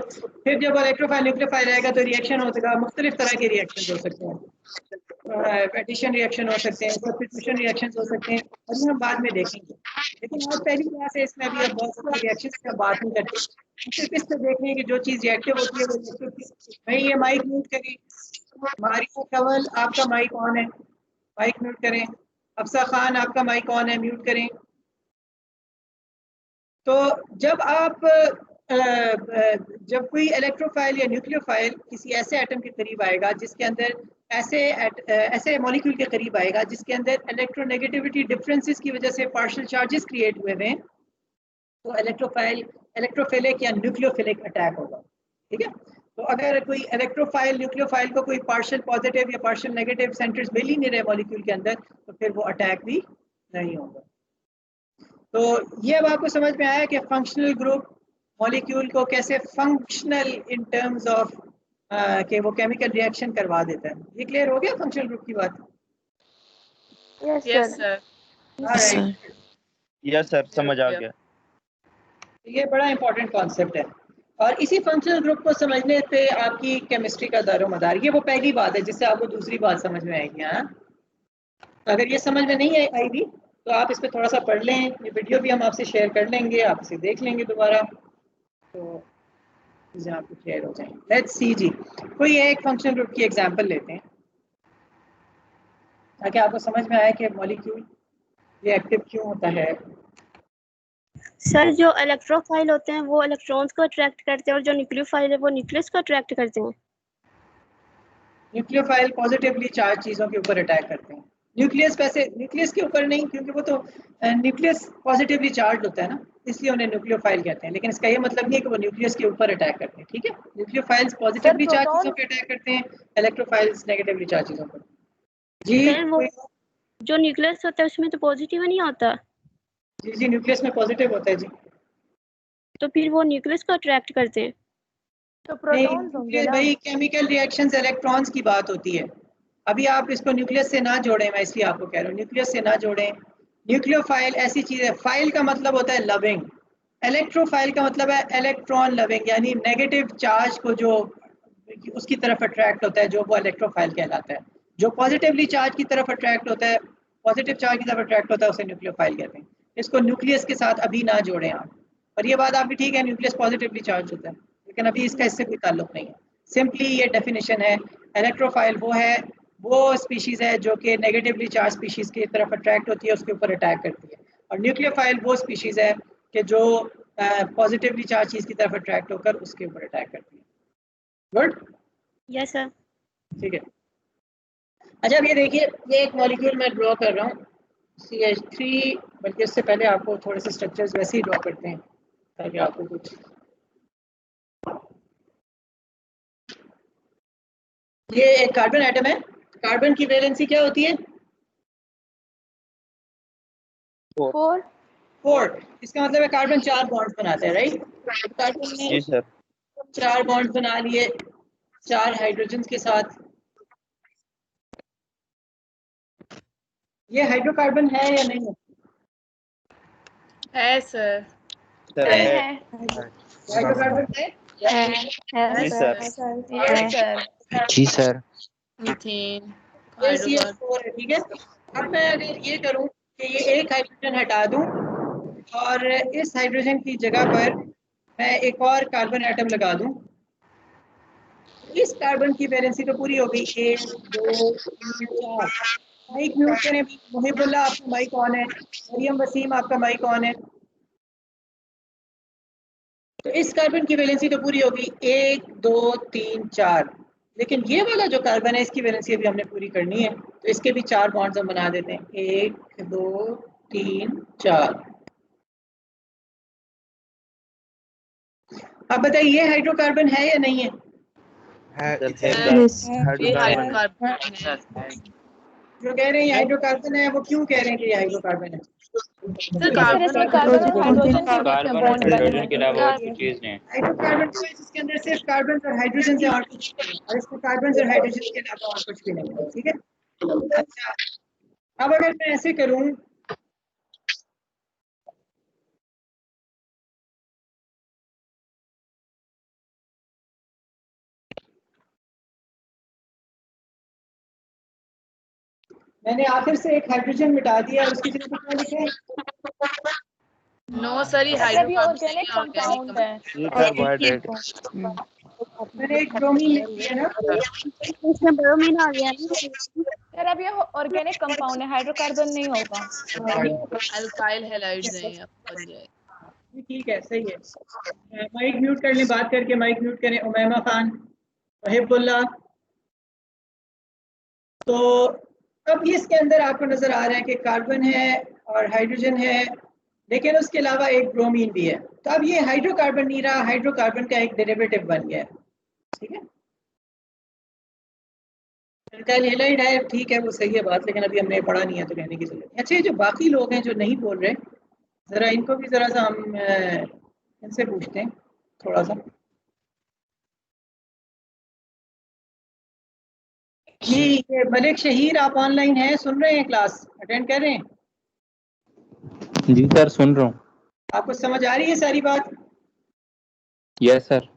फिर जब इलेक्ट्रोफाइल न्यूक्लियोफाइल आएगा तो रिएक्शन होगा, मुख्तलिफ तरह के रिएक्शन हो सकते हैं, एडिशन रिएक्शन हो सकते हैं, सब्स्टिट्यूशन रिएक्शन हो सकते हैं, और ये हम बाद में देखेंगे। लेकिन आज पहली क्लास है, इसमें अभी बहुत सारे रिएक्शन की बात नहीं करते, सिर्फ इस पर देखने की जो चीज़ रिएक्टिव होती है वो रिएक्टिव। भाई ये माइक म्यूट करें, मारिया कंवल आपका माइक ऑन है, माइक म्यूट करें। अफसा खान आपका माइक ऑन है, म्यूट करें। तो जब कोई इलेक्ट्रोफाइल या न्यूक्लियोफाइल किसी ऐसे एटम के करीब आएगा जिसके अंदर ऐसे मॉलिक्यूल के करीब आएगा जिसके अंदर इलेक्ट्रोनेगेटिविटी डिफरेंसेस की वजह से पार्शियल चार्जेस क्रिएट हुए हैं, तो इलेक्ट्रोफिलिक या न्यूक्लियोफिलिक अटैक होगा। ठीक है, तो अगर कोई इलेक्ट्रोफाइल न्यूक्लियोफाइल को कोई पार्शियल पॉजिटिव या पार्शियल नेगेटिव सेंटर्स मिल ही नहीं रहे मॉलिक्यूल के अंदर, तो फिर वो अटैक भी नहीं होगा। तो ये अब आपको समझ में आया कि फंक्शनल ग्रुप मॉलिक्यूल को कैसे फंक्शनल इन टर्म्स ऑफ कि वो केमिकल रिएक्शन करवा देता है। ये क्लियर हो गया फंक्शनल ग्रुप की बात? Yes sir. यस सर, समझ आ गया। ये बड़ा इंपॉर्टेंट कॉन्सेप्ट है, और इसी फंक्शनल ग्रुप को समझने पे आपकी केमिस्ट्री का दारोमदार। ये वो पहली बात है जिससे आपको दूसरी बात समझ में आएगी। हाँ, अगर ये समझ में नहीं आई भी तो आप इस पर थोड़ा सा पढ़ लें, ये वीडियो भी हम आपसे शेयर कर लेंगे, आप इसे देख लेंगे दोबारा, तो चीज़ें आपको क्लियर हो जाएंगी। लेट्स सी जी, कोई एक फंक्शनल ग्रुप की एग्जांपल लेते हैं ताकि आपको समझ में आए कि मॉलिक्यूल रिएक्टिव क्यों होता है। सर जो इलेक्ट्रोफाइल होते हैं वो इलेक्ट्रॉन्स को अट्रैक्ट करते हैं और जो न्यूक्लियोफाइल है वो न्यूक्लियस को अट्रैक्ट करते हैं। न्यूक्लियोफाइल पॉजिटिवली चार्ज चीज़ों के ऊपर अटैक करते हैं, न्यूक्लियस वैसे न्यूक्लियस के ऊपर नहीं, क्योंकि वो तो न्यूक्लियस पॉजिटिवली चार्ज होता है ना, इसलिए उन्हें न्यूक्लियोफाइल कहते हैं। लेकिन इसका ये मतलब नहीं है कि वो न्यूक्लियस के ऊपर अटैक करते हैं। ठीक है, न्यूक्लियोफाइल्स पॉजिटिवली चार्ज चीज़ों पे अटैक करते हैं, इलेक्ट्रोफाइल्स नेगेटिवली चार्ज चीज़ों पर। जी सर वो जो न्यूक्लियस होता है उसमें तो पॉजिटिव नहीं होता। जी न्यूक्लियस में पॉजिटिव होता है जी। तो फिर वो न्यूक्लियस को अट्रैक्ट करते हैं। तो प्रोटॉन्स होंगे ना भाई, केमिकल रिएक्शंस इलेक्ट्रॉन्स की बात होती है। अभी आप इसको न्यूक्लियस से ना जोड़ें, मैं इसलिए आपको कह रहा हूँ न्यूक्लियस से ना जोड़ें। न्यूक्लियोफाइल ऐसी चीज़ है, फाइल का मतलब होता है लविंग, इलेक्ट्रोफाइल का मतलब है इलेक्ट्रॉन लविंग, यानी नेगेटिव चार्ज को जो उसकी तरफ अट्रैक्ट होता है, जो वो इलेक्ट्रोफाइल कहलाता है। जो पॉजिटिवली चार्ज की तरफ अट्रैक्ट होता है, पॉजिटिव चार्ज की तरफ अट्रैक्ट होता है, उसे न्यूक्लियोफाइल कहते हैं। इसको न्यूक्लियस के साथ अभी ना जोड़ें आप। और ये बात आपकी ठीक है, न्यूक्लियस पॉजिटिवली चार्ज होता है, लेकिन अभी इसका इससे कोई ताल्लुक नहीं है। सिंपली ये डेफिनेशन है, इलेक्ट्रोफाइल वो स्पीशीज़ है जो कि नेगेटिवली चार्ज स्पीशीज़ की तरफ अट्रैक्ट होती है, उसके ऊपर अटैक करती है। और न्यूक्लियोफाइल वो स्पीशीज़ है कि जो पॉजिटिवली चार्ज चीज़ की तरफ अट्रैक्ट होकर उसके ऊपर अटैक करती है। गुड? Yes sir. ठीक है। अच्छा, अब ये देखिए, ये एक मॉलिक्यूल मैं ड्रॉ कर रहा हूँ CH3, बल्कि इससे पहले आपको थोड़े से स्ट्रक्चर्स वैसे ही ड्रॉ करते हैं ताकि आपको कुछ। ये एक कार्बन एटम है, कार्बन की वैलेंसी क्या होती है? 4। इसका मतलब है कार्बन 4 बॉन्ड बनाता है, राइट? कार्बन ने 4 बॉन्ड बना लिए 4 हाइड्रोजन के साथ। ये हाइड्रोकार्बन है या नहीं? है सर। सर है है। हाइड्रोकार्बन है जी सर। Yes sir. जी सर। Methane, hydrocarbon. CH4 है, ठीक है। अब मैं अगर ये करूं कि ये एक हाइड्रोजन हटा दूं और इस हाइड्रोजन की जगह पर मैं एक और कार्बन एटम लगा दूं, इस कार्बन की वैलेंसी तो पूरी हो गई, 1 2 3 4। माइक म्यूट करें। मुहिबुल्लाह आपका माइक ऑन है, मरियम वसीम आपका माइक ऑन है। तो इस कार्बन की वैलेंसी तो पूरी होगी 1 2 3 4, लेकिन ये वाला जो कार्बन है इसकी वैलेंसी अभी हमने पूरी करनी है, तो इसके भी 4 बॉन्ड्स हम बना देते हैं, 1 2 3 4। अब बताइए ये हाइड्रोकार्बन है या नहीं है? ये हाइड्रोकार्बन है। जो कह रहे हैं ये हाइड्रोकार्बन है वो क्यों कह रहे हैं कि ये हाइड्रोकार्बन है? सर इस तरह से कार्बन और हाइड्रोजन के कार्बन और बॉन्ड बने हाइड्रोजन के हैं। अलावा और कोई चीज नहीं है। हाइड्रोकार्बन जो है जिसके अंदर सिर्फ कार्बन और हाइड्रोजन से और कुछ नहीं है, और इसमें कार्बन और हाइड्रोजन के अलावा और कुछ भी नहीं है, ठीक है। अच्छा, अब अगर मैं ऐसे करूं, मैंने आखिर से एक हाइड्रोजन मिटा दिया और उसकी जगह पर क्या लिखे? नो सर, ये मतलब ये हाइड्रोकार्बन ऑर्गेनिक कंपाउंड है। ये कार्बोहाइड्रेट। मैंने एक ब्रोमीन लिख दिया ना। इसमें ब्रोमीन आ गया ना। सर अब ये ऑर्गेनिक कंपाउंड है, हाइड्रोकार्बन नहीं होगा। अल्काइल हैलाइड्स हैं, अब बन जाए। ठीक है, सही है। माइक म्यूट कर लें, बात करके माइक म्यूट करें। उमैमा खान, वहीबुल्लाह। तो अब ये इसके अंदर आपको नजर आ रहा है कि कार्बन है और हाइड्रोजन है, लेकिन उसके अलावा एक ब्रोमीन भी है। तो अब ये हाइड्रोकार्बन नहीं रहा, हाइड्रोकार्बन का एक डेरिवेटिव बन गया है, ठीक है। अल्काइल हैलाइड है, ठीक है, वो सही है बात, लेकिन अभी हमने पढ़ा नहीं है तो कहने की जरूरत नहीं। अच्छा, ये जो बाकी लोग हैं जो नहीं बोल रहे, जरा इनको भी जरा सा हम इनसे पूछते हैं थोड़ा सा। जी, ये मलिक शहीर, आप ऑनलाइन हैं, सुन रहे हैं, क्लास अटेंड कर रहे हैं? जी सर, सुन रहा हूँ। आपको समझ आ रही है सारी बात? Yes sir.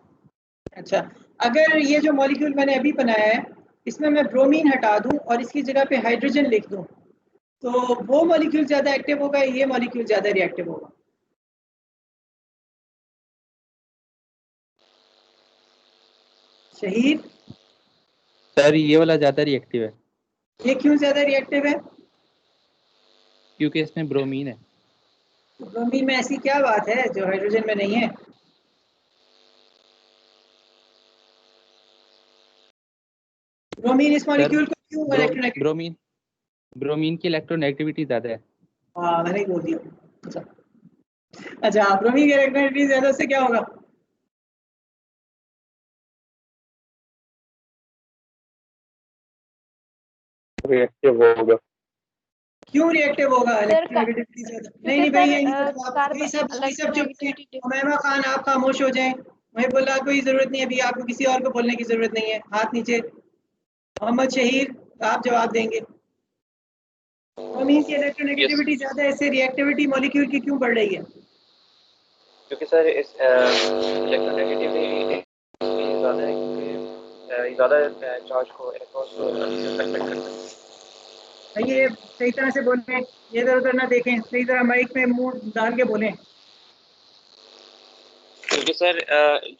अच्छा, अगर ये जो मॉलिक्यूल मैंने अभी बनाया है इसमें मैं ब्रोमीन हटा दूं और इसकी जगह पे हाइड्रोजन लिख दूं, तो वो मॉलिक्यूल ज्यादा एक्टिव होगा, ये मॉलिक्यूल ज्यादा रिएक्टिव होगा? शहीद सर ये वाला ज्यादा रिएक्टिव है। ये क्यों ज्यादा रिएक्टिव है? क्योंकि इसमें ब्रोमीन है। तो ब्रोमीन में ऐसी क्या बात है जो हाइड्रोजन में नहीं है? ब्रोमीन इस मॉलिक्यूल को क्यों इलेक्ट्रोनेगेटिव? ब्रोमीन की इलेक्ट्रोनेगेटिविटी ज्यादा है। हाँ, मैंने ही बोल दिया। अच्छा, ब्रोमीन की इलेक्ट्रोनेगेटिविटी ज्यादा से क्या होगा? रिएक्टिव होगा। क्यों रिएक्टिव होगा? सर इलेक्ट्रोनेगेटिविटी ज्यादा नहीं भाई, यही सब चुप हैं। उमैमा खान, आप खामोश हो जाएं। मुहिबुल्लाह, कोई जरूरत नहीं, अभी आपको किसी और को बोलने की जरूरत नहीं है। हाथ नीचे। मोहम्मद शहीर, आप जवाब देंगे। ब्रोमीन की इलेक्ट्रोनेगेटिविटी ज्यादा है, इससे रिएक्टिविटी मॉलिक्यूल की क्यों बढ़ रही है? क्योंकि सर इस इलेक्ट्रोनेगेटिविटी ज़्यादा है, क्योंकि ज़्यादा चार्ज को इलेक्ट्रॉन्स को अट्रैक्ट करता है। ये सही तरह से बोलें, ये इधर उधर ना देखें, सही तरह माइक में मुंह डाल के बोलें। क्योंकि सर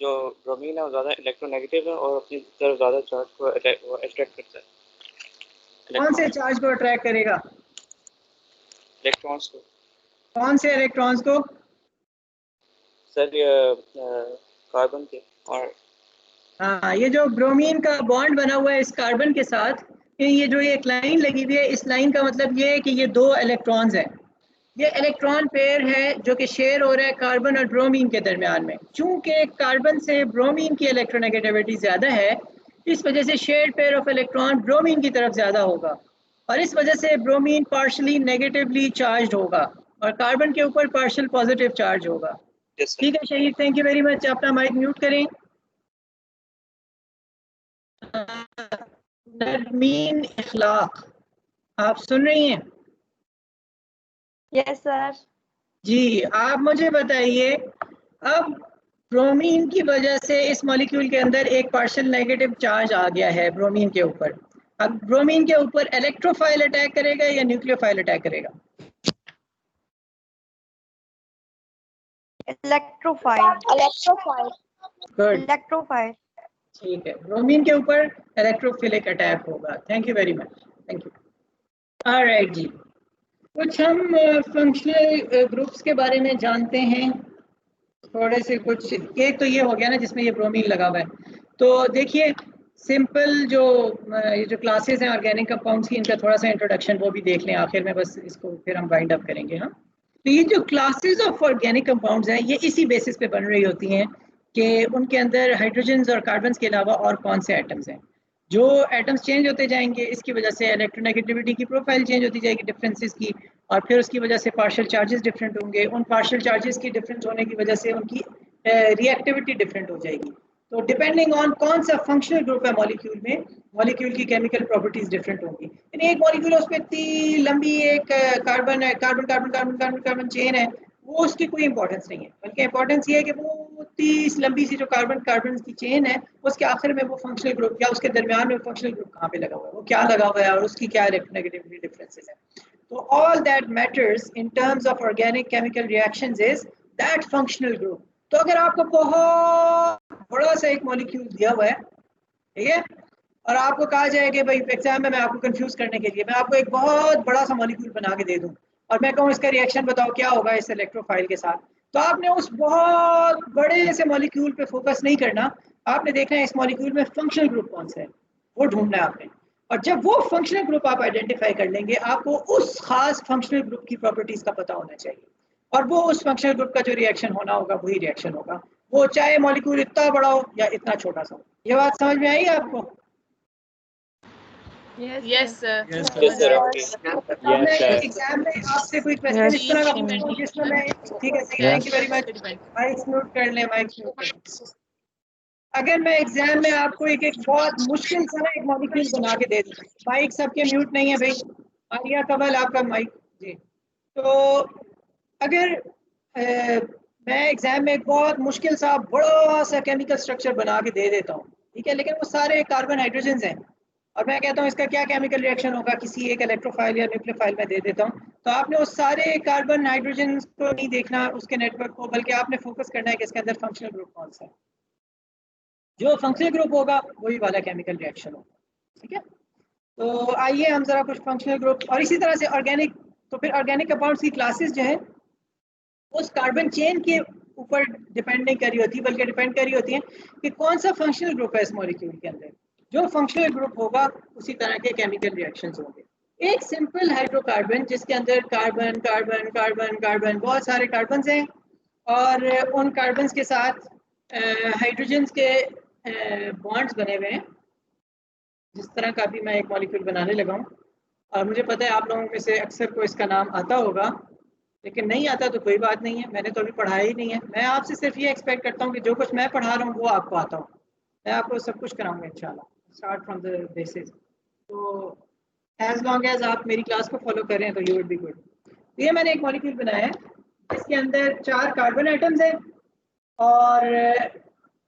जो ब्रोमीन है वो ज़्यादा इलेक्ट्रोनेगेटिव है और अपनी तरफ ज़्यादा चार्ज को अट्रैक्ट करता है। कौन से चार्ज को अट्रैक्ट करेगा? इलेक्ट्रॉन्स को। कौन से इलेक्ट्रॉन्स को? सर कार्बन के। और हाँ, ये जो ब्रोमीन का बॉन्ड बना हुआ है इस कार्बन के साथ, ये जो एक लाइन लगी हुई है, इस लाइन का मतलब ये है कि ये 2 इलेक्ट्रॉन्स हैं। ये इलेक्ट्रॉन पेयर है जो कि शेयर हो रहा है कार्बन और ब्रोमीन के दरमियान में। चूंकि कार्बन से ब्रोमीन की इलेक्ट्रोनेगेटिविटी ज़्यादा है, इस वजह से share pair of electron bromine की तरफ ज़्यादा होगा, और इस वजह से ब्रोमीन पार्शली नेगेटिवली चार्ज होगा और कार्बन के ऊपर पार्शल पॉजिटिव चार्ज होगा। ठीक है शहीद, थैंक यू वेरी मच। अपना माइक म्यूट करें। नरमीन इखलाक, आप सुन रही हैं? Yes sir. जी आप मुझे बताइए, अब ब्रोमीन की वजह से इस मॉलिक्यूल के अंदर एक पार्शियल नेगेटिव चार्ज आ गया है ब्रोमीन के ऊपर। अब ब्रोमीन के ऊपर इलेक्ट्रोफाइल अटैक करेगा या न्यूक्लियोफाइल अटैक करेगा? इलेक्ट्रोफाइल। Good, electrophile. ठीक है, ब्रोमीन के ऊपर इलेक्ट्रोफिलिक अटैक होगा। Thank you very much, thank you. Alright जी, कुछ हम फंक्शनल ग्रुप्स के बारे में जानते हैं थोड़े से। कुछ एक तो ये हो गया ना जिसमें ये ब्रोमीन लगा हुआ है। तो देखिए सिंपल जो ये जो क्लासेस हैं ऑर्गेनिक कंपाउंड्स की, इनका थोड़ा सा इंट्रोडक्शन वो भी देख लें आखिर में, बस इसको फिर हम वाइंड अप करेंगे। हाँ, तो ये जो क्लासेस ऑफ ऑर्गेनिक कंपाउंड्स हैं ये इसी बेसिस पे बन रही होती हैं कि उनके अंदर हाइड्रोजन्स और कार्बन्स के अलावा और कौन से एटम्स हैं। जो एटम्स चेंज होते जाएंगे इसकी वजह से इलेक्ट्रोनेगेटिविटी की प्रोफाइल चेंज होती जाएगी डिफरेंसेस की, और फिर उसकी वजह से पार्शियल चार्जेस डिफरेंट होंगे। उन पार्शियल चार्जेस की डिफरेंट होने की वजह से उनकी रिएक्टिविटी डिफरेंट हो जाएगी। तो डिपेंडिंग ऑन कौन सा फंक्शनल ग्रुप है मॉलिक्यूल में, मॉलिक्यूल की केमिकल प्रॉपर्टीज डिफरेंट होंगी। यानी एक मॉलिक्यूल उस पर इतनी लंबी एक कार्बन है, carbon carbon carbon carbon carbon chain है, वो उसकी कोई इंपॉर्टेंस नहीं है, बल्कि इंपॉर्टेंस ये है कि वो 30 लंबी सी जो कार्बन कार्बन की चेन है उसके आखिर में वो फंक्शनल ग्रुप या उसके दरमियान में फंक्शनल ग्रुप कहाँ पे लगा हुआ है, वो क्या लगा हुआ है और उसकी क्या इलेक्ट्रोनेगेटिविटी डिफरेंसेस है। तो all that matters in terms of organic chemical reactions is that functional group. तो अगर आपको बहुत बड़ा सा एक मॉलिक्यूल दिया हुआ है, ठीक है, और आपको कहा जाए कि भाई एग्जाम में मैं आपको कंफ्यूज करने के लिए मैं आपको एक बहुत बड़ा सा मॉलिक्यूल बना के दे दूं और मैं कहूँ इसका रिएक्शन बताओ क्या होगा इस इलेक्ट्रोफाइल के साथ, तो आपने उस बहुत बड़े से मॉलिक्यूल पे फोकस नहीं करना, आपने देखना है इस मॉलिक्यूल में फंक्शनल ग्रुप कौन सा है, वो ढूंढना है आपने। और जब वो फंक्शनल ग्रुप आप आइडेंटिफाई कर लेंगे, आपको उस खास फंक्शनल ग्रुप की प्रॉपर्टीज का पता होना चाहिए, और वो उस फंक्शनल ग्रुप का जो रिएक्शन होना होगा वही रिएक्शन होगा, वो चाहे मॉलिक्यूल इतना बड़ा हो या इतना छोटा सा हो। ये बात समझ में आई आपको? Yes sir. मैं एग्जाम में आपसे कोई क्वेश्चन इस तरह का पूछूं जिसमें मैं, ठीक है, thank you very much, mike mute कर ले, माइक म्यूट कर ले। अगर मैं एग्जाम में आपको एक बहुत मुश्किल सा एक मॉलिक्यूल बना के दे दूं, माइक सबके म्यूट नहीं है भाई, आलिया कमल आपका माइक जी। तो अगर मैं एग्जाम में एक बहुत मुश्किल सा बड़ा सा केमिकल स्ट्रक्चर बना के दे देता हूँ, ठीक है, लेकिन वो सारे कार्बन हाइड्रोजन हैं, और मैं कहता हूँ इसका क्या केमिकल रिएक्शन होगा किसी एक इलेक्ट्रोफाइल या न्यूक्लियोफाइल में दे देता हूँ, तो आपने उस सारे कार्बन हाइड्रोजन को नहीं देखना उसके नेटवर्क को, बल्कि आपने फोकस करना है कि इसके अंदर फंक्शनल ग्रुप कौन सा है। जो फंक्शनल ग्रुप होगा वही वाला केमिकल रिएक्शन होगा, ठीक है। तो आइए हम जरा कुछ फंक्शनल ग्रुप और इसी तरह से ऑर्गेनिक, तो फिर ऑर्गेनिक कंपाउंड्स की क्लासेस जो है उस कार्बन चेन के ऊपर डिपेंड नहीं कर रही होती, बल्कि डिपेंड कर रही होती है कि कौन सा फंक्शनल ग्रुप है इस मॉलिक्यूल के अंदर। जो फंक्शनल ग्रुप होगा उसी तरह के केमिकल रिएक्शंस होंगे। एक सिंपल हाइड्रोकार्बन जिसके अंदर कार्बन कार्बन कार्बन कार्बन बहुत सारे कार्बन्स हैं, और उन कार्बन्स के साथ हाइड्रोजन्स के बॉन्ड्स बने हुए हैं, जिस तरह का भी मैं एक मॉलिक्यूल बनाने लगा हूँ, और मुझे पता है आप लोगों में से अक्सर को इसका नाम आता होगा, लेकिन नहीं आता तो कोई बात नहीं है, मैंने तो अभी पढ़ाया ही नहीं है। मैं आपसे सिर्फ ये एक्सपेक्ट करता हूँ कि जो कुछ मैं पढ़ा रहा हूँ वो आपको आता हो, मैं आपको सब कुछ कराऊंगा इंशाल्लाह, स्टार्ट फ्रॉम द बेसिस। तो एज लॉन्ग एज आप मेरी क्लास को फॉलो कर रहे हैं तो यू वुड बी गुड। तो ये मैंने एक मॉलिक्यूल बनाया है जिसके अंदर 4 कार्बन एटम्स हैं, और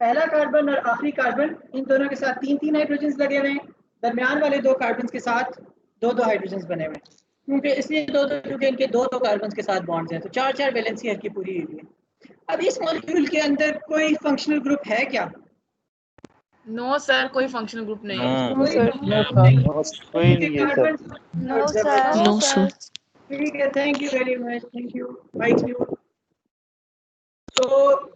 पहला कार्बन और आखिरी कार्बन इन दोनों के साथ 3-3 हाइड्रोजन्स लगे हुए हैं, दरमियान वाले 2 कार्बन के साथ 2-2 हाइड्रोजन्स बने हुए हैं, क्योंकि इसलिए 2-2 क्योंकि इनके 2-2 कार्बन के साथ बॉन्ड्स हैं, तो 4-4 वैलेंसी हर की पूरी हुई है। अब इस मॉलिक्यूल के अंदर कोई फंक्शनल ग्रुप है क्या? नो सर, कोई फंक्शनल ग्रुप नहीं है। कोई नहीं है sir. No sir. No sir. ठीक है, thank you very much, thank you, mike mute. तो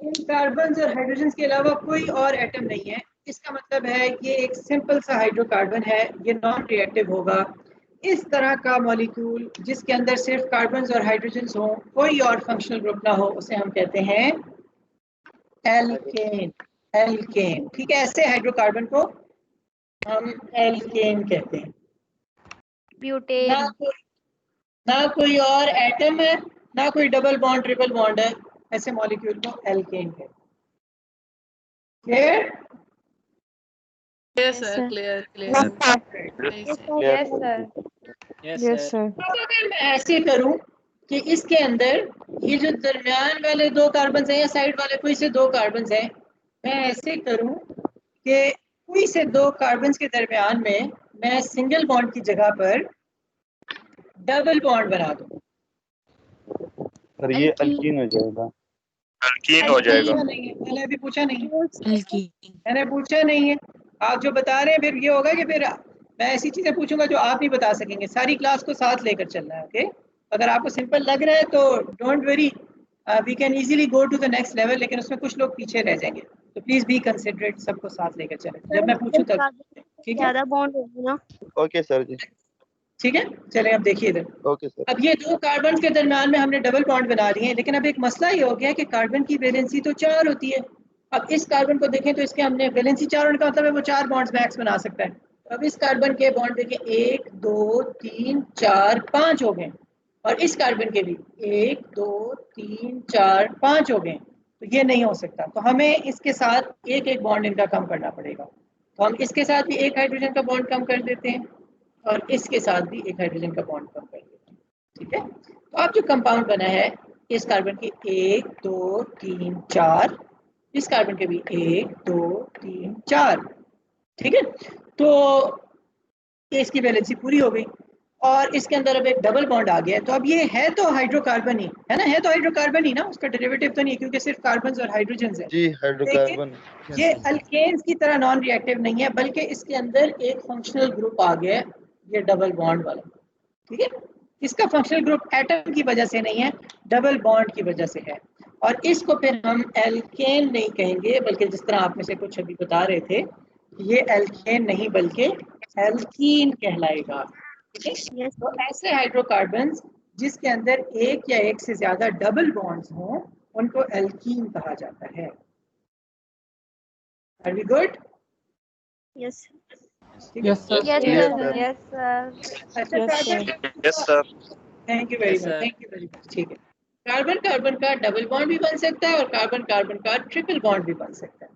इन कार्बन और हाइड्रोजन के अलावा कोई और एटम नहीं है, इसका मतलब है ये एक सिंपल सा हाइड्रोकार्बन है, ये नॉन रिएक्टिव होगा। इस तरह का मॉलिक्यूल जिसके अंदर सिर्फ कार्बन और हाइड्रोजन हो, कोई और फंक्शनल ग्रुप ना हो, उसे हम कहते हैं एल्केन। एल्केन, ठीक है, ऐसे हाइड्रोकार्बन को हम एल्केन कहते हैं। ब्यूटेन। ना कोई और एटम है, ना कोई डबल बॉन्ड ट्रिपल बॉन्ड है, ऐसे मॉलिक्यूल को एल्केन कहते हैं। Yes sir, clear clear. Yes sir. Yes sir. अगर मैं ऐसे करूं कि इसके अंदर ये जो दरमियान वाले दो कार्बन हैं या साइड वाले कोई से दो कार्बन हैं, मैं ऐसे करूं कि कोई से दो कार्बन के दरमियान में मैं सिंगल बॉन्ड की जगह पर डबल बॉन्ड बना दूं। सर ये अल्कीन हो जाएगा। अल्कीन हो जाएगा। नहीं है, मैंने अभी पूछा नहीं है, अल्कीन। मैंने पूछा नहीं है। आप जो बता रहे हैं फिर ये होगा कि फिर मैं ऐसी चीजें पूछूंगा जो आप नहीं बता सकेंगे। सारी क्लास को साथ लेकर चलना है, ओके? अगर आपको सिंपल लग रहा है तो don't worry, we can easily go to the next level, लेकिन उसमें कुछ लोग पीछे रह जाएंगे, तो प्लीज बी कंसिडरेट, सबको साथ लेकर चलें जब मैं पूछूं तब, ठीक है? ज्यादा बॉन्ड होगी ना। ओके सर जी। ठीक है, चलें अब देखिए इधर। Okay sir. अब ये दो कार्बन के दरमियान में हमने डबल बॉन्ड बना लिए हैं, लेकिन अब एक मसला ये हो गया है कि कार्बन की वैलेंसी तो 4 होती है। अब इस कार्बन को देखें तो इसके हमने वैलेंसी 4 होने का मतलब है वो 4 बॉन्ड्स मैक्स बना सकता है। अब इस कार्बन के बॉन्ड देखें 1 2 3 4 5 हो गए, और इस कार्बन के भी 1 2 3 4 5 हो गए, तो ये नहीं हो सकता। तो हमें इसके साथ एक एक बॉन्ड इनका कम करना पड़ेगा। तो हम इसके साथ भी एक हाइड्रोजन का बॉन्ड कम कर देते हैं और इसके साथ भी एक हाइड्रोजन का बॉन्ड कम कर देते हैं, ठीक है? तो अब जो कंपाउंड बना है इस कार्बन के 1 2 3 4, इस कार्बन के भी 1 2 3 4, ठीक है? तो इसकी वैलेंसी पूरी हो गई और इसके अंदर अब एक डबल बॉन्ड आ गया है। तो अब ये है तो हाइड्रोकार्बन ही है ना, है तो हाइड्रोकार्बन ही ना, उसका डेरिवेटिव तो नहीं है क्योंकि सिर्फ कार्बन और हाइड्रोजन है जी हाइड्रोकार्बन। ये अल्केन्स की तरह नॉन रिएक्टिव नहीं है, बल्कि इसके अंदर एक फंक्शनल ग्रुप आ गया है, ये डबल बॉन्ड वाला, ठीक है? इसका फंक्शनल ग्रुप एटम की वजह से नहीं है, डबल बॉन्ड की वजह से है। और इसको फिर हम एल्केन नहीं कहेंगे, बल्कि जिस तरह आप में से कुछ अभी बता रहे थे, ये एल्केन नहीं बल्कि एल्कीन कहलाएगा, ठीक है? तो ऐसे हाइड्रोकार्बन्स जिसके अंदर एक या एक से ज्यादा डबल बॉन्ड्स हों उनको एल्कीन कहा जाता है। Are we good? Yes Yes, sir. Yes, Yes, sir. sir. Yes, sir. अच्छा Yes, carbon, yes sir. Thank you very Yes, much, sir. Thank you very much, ठीक है। कार्बन कार्बन का डबल बॉन्ड भी बन सकता है और कार्बन कार्बन का ट्रिपल बॉन्ड भी बन सकता है।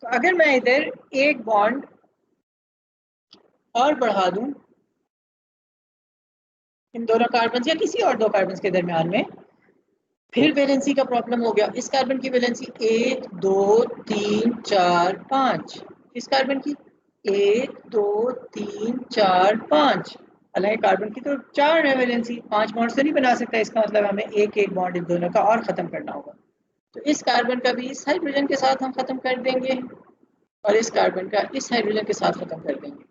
तो अगर मैं इधर एक बॉन्ड और बढ़ा दूं इन दोनों कार्बन या किसी और दो कार्बन के दरमियान में, फिर वैलेंसी का प्रॉब्लम हो गया। इस कार्बन की वैलेंसी 1 2 3 4 5, इस कार्बन की 1 2 3 4 5, हालांकि कार्बन की तो 4 है वैलेंसी, 5 बॉन्ड से नहीं बना सकता, इसका मतलब हमें एक एक बॉन्ड इन दोनों का और ख़त्म करना होगा। तो इस कार्बन का भी इस हाइड्रोजन के साथ हम ख़त्म कर देंगे और इस कार्बन का इस हाइड्रोजन के साथ ख़त्म कर देंगे।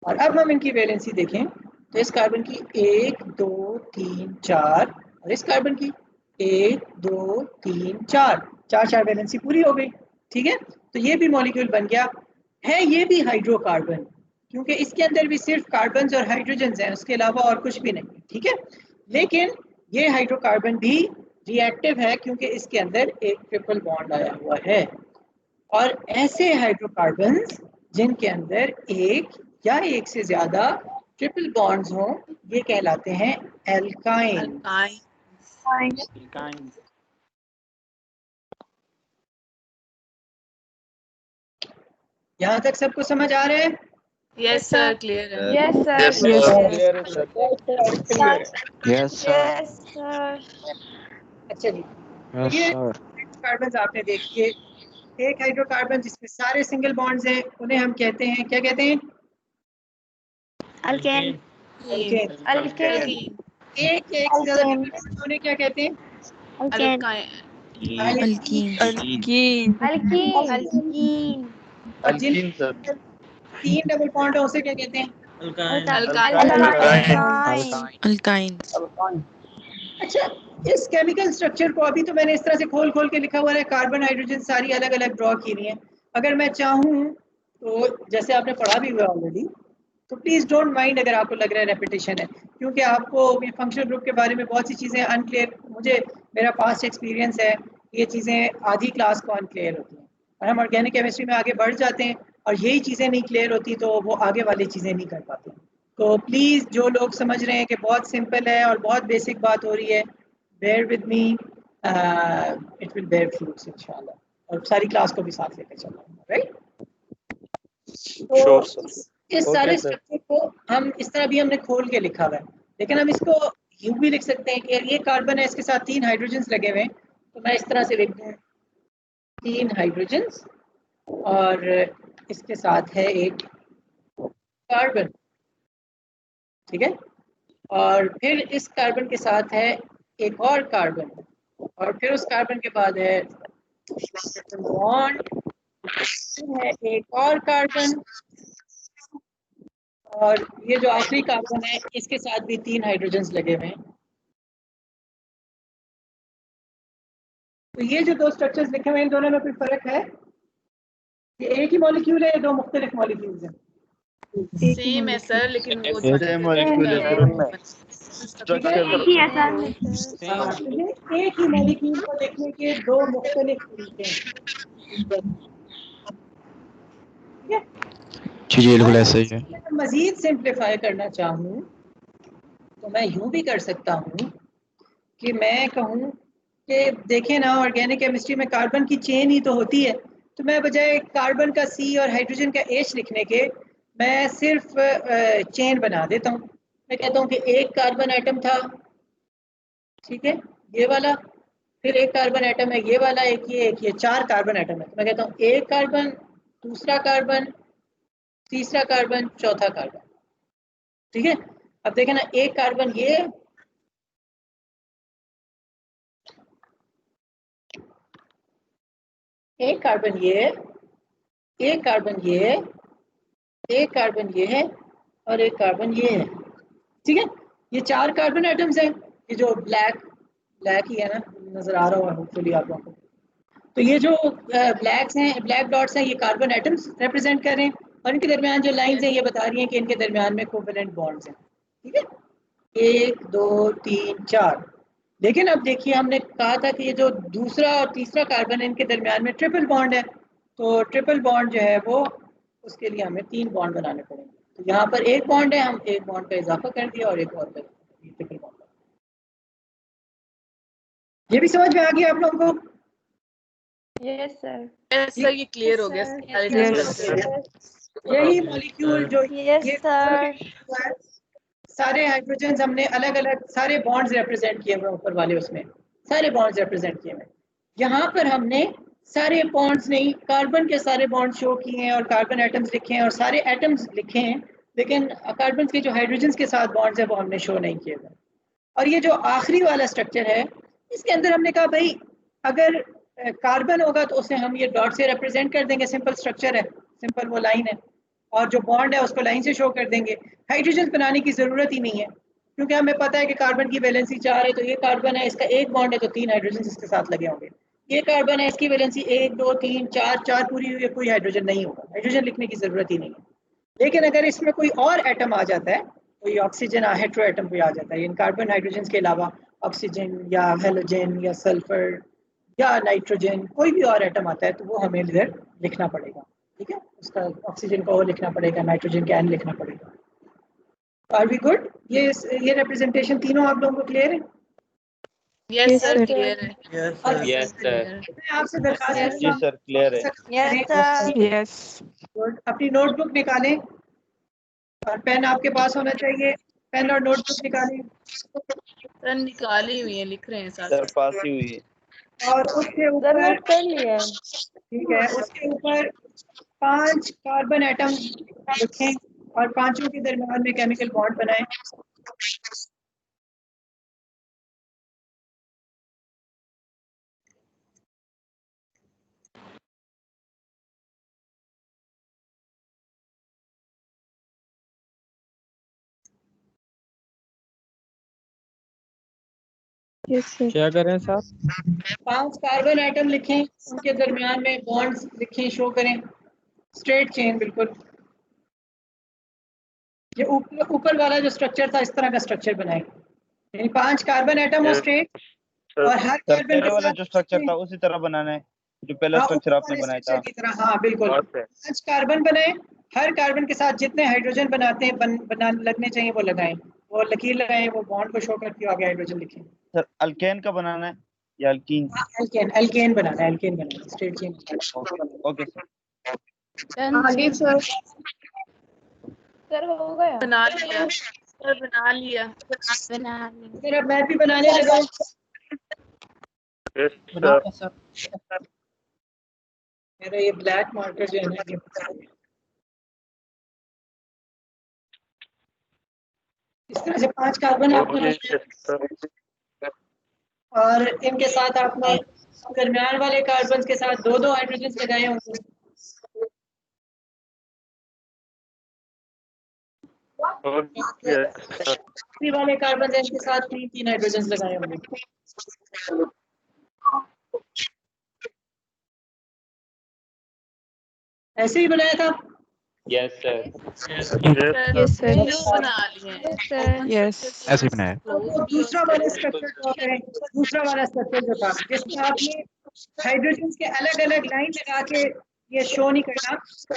और अब हम इनकी वैलेंसी देखें तो इस कार्बन की 1 2 3 4 और इस कार्बन की 1 2 3 4, 4 वैलेंसी पूरी हो गई, ठीक है? तो ये भी मॉलिक्यूल बन गया है, ये भी हाइड्रोकार्बन, क्योंकि इसके अंदर भी सिर्फ कार्बन और हाइड्रोजन हैं, उसके अलावा और कुछ भी नहीं, ठीक है? लेकिन ये हाइड्रोकार्बन भी रिएक्टिव है क्योंकि इसके अंदर एक ट्रिपल बॉन्ड आया हुआ है। और ऐसे हाइड्रोकार्बन्स जिनके अंदर एक या एक से ज्यादा ट्रिपल बॉन्ड्स हों ये कहलाते हैं एल्काइन। Alkyne. यहाँ तक सबको समझ आ रहा है? Yes, sir. Clear. Yes, sir. Yes, sir. Yes, sir. Clear है सर। क्लियर है? Yes sir. Yes, sir. अच्छा जी, ये कार्बन आपने देखिए, एक हाइड्रोकार्बन जिसमें सारे सिंगल बॉन्ड्स हैं उन्हें हम कहते हैं, क्या कहते हैं? Alkane alkene. Alkane. एक से ज्यादा ट्रिपल बॉन्ड्स उन्हें क्या कहते हैं? Alkane Alkyne. Alkene. अल्कीन और जिन अल्कीन सर। 3 डबल बॉन्ड है उसे क्या कहते हैं? Alkyne. अच्छा, इस केमिकल स्ट्रक्चर को अभी तो मैंने इस तरह से खोल खोल के लिखा हुआ है, कार्बन हाइड्रोजन सारी अलग अलग ड्रॉ की हुई है। अगर मैं चाहूँ तो जैसे आपने पढ़ा भी हुआ ऑलरेडी, तो प्लीज़ डोंट माइंड अगर आपको लग रहा है रेपिटेशन है, क्योंकि आपको ये फंक्शनल ग्रुप के बारे में बहुत सी चीज़ें अनक्लियर, मुझे मेरा पास्ट एक्सपीरियंस है, ये चीज़ें आधी क्लास को अनक्लियर होती हैं और हम ऑर्गेनिक केमिस्ट्री में आगे बढ़ जाते हैं और यही चीज़ें नहीं क्लियर होती तो वो आगे वाली चीज़ें नहीं कर पाते। तो प्लीज़ जो लोग समझ रहे हैं कि बहुत सिंपल है और बहुत बेसिक बात हो रही है, bear with me, it will bear fruits इंशाल्लाह, और सारी क्लास को भी साथ लेकर चलना, राइट? तो इस सारे स्ट्रक्चर को हम इस तरह भी हमने खोल के लिखा हुआ है, लेकिन हम इसको यूं भी लिख सकते हैं कि ये कार्बन है, इसके साथ 3 हाइड्रोजन्स लगे हुए हैं, तो मैं इस तरह से लिख दूं 3 हाइड्रोजन्स और इसके साथ है एक कार्बन, ठीक है। और फिर इस कार्बन के साथ है एक और कार्बन, और फिर उस कार्बन के बाद है बॉन्ड, फिर है एक और कार्बन, और ये जो आखिरी कार्बन है इसके साथ भी 3 हाइड्रोजन्स लगे हुए हैं। तो ये जो 2 स्ट्रक्चर्स लिखे हुए हैं इन दोनों में कोई फर्क है? ये एक ही मॉलिक्यूल है या 2 मुख्तलिफ मॉलिक्यूल्स हैं? सेम है सर, लेकिन वो सेम मॉलिक्यूल है स्ट्रक्चर एक ही मॉलिक्यूल को देखने के 2 मुख्तलिफ तरीके हैं, ठीक है। जी बिल्कुल ऐसा ही है। मजीद सिंप्लीफाई करना चाहूँ तो मैं यूं भी कर सकता हूँ कि मैं कहूँ कि देखें ना, ऑर्गेनिक केमिस्ट्री में कार्बन की चेन ही तो होती है, तो मैं बजाय कार्बन का C और हाइड्रोजन का H लिखने के मैं सिर्फ चेन बना देता हूँ। मैं कहता हूँ कि एक कार्बन एटम था, ठीक है, ये वाला, फिर एक कार्बन एटम है ये वाला, एक ये 4 कार्बन एटम है। तो मैं कहता हूँ एक कार्बन, दूसरा कार्बन, तीसरा कार्बन, चौथा कार्बन, ठीक है। अब देखें ना, एक कार्बन ये, एक कार्बन ये, एक कार्बन ये, एक कार्बन ये है और एक कार्बन ये है, ठीक है। ये 4 कार्बन एटम्स हैं। ये जो ब्लैक ही है ना, नजर आ रहा होगा होपफुली आप लोगों को। तो ये जो ब्लैक्स हैं, ब्लैक डॉट्स हैं, ये कार्बन एटम्स रिप्रेजेंट कर रहे हैं, और इनके दरमियान जो लाइंस हैं ये बता रही हैं कि इनके दरमियान में कोवेलेंट बॉन्ड्स हैं, ठीक है। 1 2 3 4। लेकिन अब देखिए, हमने कहा था कि ये जो दूसरा और तीसरा कार्बन है इनके दरमियान में ट्रिपल बॉन्ड है, तो ट्रिपल बॉन्ड जो है वो, उसके लिए हमें 3 बॉन्ड बनाने पड़ेंगे। तो यहाँ पर एक बॉन्ड है, हम एक बॉन्ड का इजाफा कर दिया और एक और कर दिया, ट्रिपल बॉन्ड। ये भी समझ में आ गया आप लोगों को? Yes sir. यस सर, ये क्लियर हो गया। यही मॉलिक्यूल जो यस सर। सारे हाइड्रोजन हमने अलग अलग सारे बॉन्ड्स रिप्रेजेंट किए हुए ऊपर वाले, उसमें सारे बॉन्ड्स रिप्रेजेंट किए हुए। यहाँ पर हमने सारे बॉन्ड्स नहीं, कार्बन के सारे बॉन्ड शो किए हैं और कार्बन एटम्स लिखे हैं और सारे एटम्स लिखे हैं, लेकिन कार्बन के जो हाइड्रोजन के साथ बॉन्ड्स है वो हमने शो नहीं किए हुए। और ये जो आखिरी वाला स्ट्रक्चर है, इसके अंदर हमने कहा भाई अगर कार्बन होगा तो उसे हम ये डॉट से रिप्रेजेंट कर देंगे, सिंपल स्ट्रक्चर है, सिंपल वो लाइन है, और जो बॉन्ड है उसको लाइन से शो कर देंगे। हाइड्रोजन बनाने की ज़रूरत ही नहीं है, क्योंकि हमें पता है कि कार्बन की वैलेंसी 4 है, तो ये कार्बन है, इसका एक बॉन्ड है तो 3 हाइड्रोजन इसके साथ लगे होंगे। ये कार्बन है, इसकी वैलेंसी 1 2 3 4 पूरी हुई है, कोई हाइड्रोजन नहीं होगा, हाइड्रोजन लिखने की ज़रूरत ही नहीं है। लेकिन अगर इसमें कोई और एटम आ जाता है, कोई ऑक्सीजन हेटेरो एटम कोई आ जाता है, इन कार्बन हाइड्रोजन के अलावा ऑक्सीजन या हेलोजन या सल्फर या नाइट्रोजन, कोई भी और एटम आता है, तो वो हमें इधर लिखना पड़ेगा, ठीक है। उसका ऑक्सीजन का और लिखना पड़ेगा, नाइट्रोजन का एन लिखना पड़ेगा। Are we good? ये रिप्रेजेंटेशन तीनों आप लोगों को क्लियर है? यस सर, क्लियर है। Yes sir. मैं आपसे दरखास्त करता जी हूं, सर क्लियर है। Yes sir. Yes good. अपनी नोटबुक निकालें और पेन आपके पास होना चाहिए, पेन और नोटबुक निकालें। सर निकाली हुई है, लिख रहे हैं साथ सर पास ही हुई है। और उसके सर ऊपर, नोट कर लिया। ठीक है, उसके ऊपर 5 कार्बन एटम लिखें और पांचों के दरमियान में केमिकल बॉन्ड बनाएं। क्या करें साहब? 5 कार्बन एटम लिखें, उनके दरमियान में बॉन्ड्स लिखें, शो करें, स्ट्रेट चेन बिल्कुल। ये ऊपर वाला जो स्ट्रक्चर था, इस तरह का स्ट्रक्चर बनाएं, यानी 5 कार्बन एटम हो स्ट्रेट, और हर सर कार्बन पहले के वाला साथ जो स्ट्रक्चर था उसी तरह बनाना है जो पहला हाँ, स्ट्रक्चर ऊपर आपने वाले बनाया स्ट्रक्चर था। की तरह, हाँ बिल्कुल। 5 कार्बन बनाए, हर कार्बन के साथ जितने हाइड्रोजन बनाते हैं बना लगने चाहिए वो लगाएं, वो लकीर लगाएं, वो बॉन्ड को शो करके आगे हाइड्रोजन लिखें। सर अल्केन का बनाना है या अल्कीन? एल्केन बनाना है, एल्केन बनाना है, स्ट्रेट चेन। Okay sir. आगे सर। सर हो गया? बना लिया। सर बना लिया। फिर अब मैं भी बनाने लगा हूं। यस बनाओ सर। ऐसा। मेरा ये ब्लैक मार्कर जो है ना ये इस तरह से 5 कार्बन आपने ओके सर। और इनके साथ आपने दरमियान वाले कार्बन के साथ 2-2 हाइड्रोजन लगाए होंगे। Okay sir. इसी वाले कार्बन के साथ 3-3 हाइड्रोजन लगाए होंगे। ऐसे ही बनाया था। Yes sir. Yes sir new बना लिए हैं। यस ऐसे ही बनाया। तो दूसरा वाला स्ट्रक्चर ड्रॉ करें। दूसरा वाला स्ट्रक्चर जो था जिसमें आपने हाइड्रोजन के अलग अलग लाइन लगा के ये शो नहीं करना,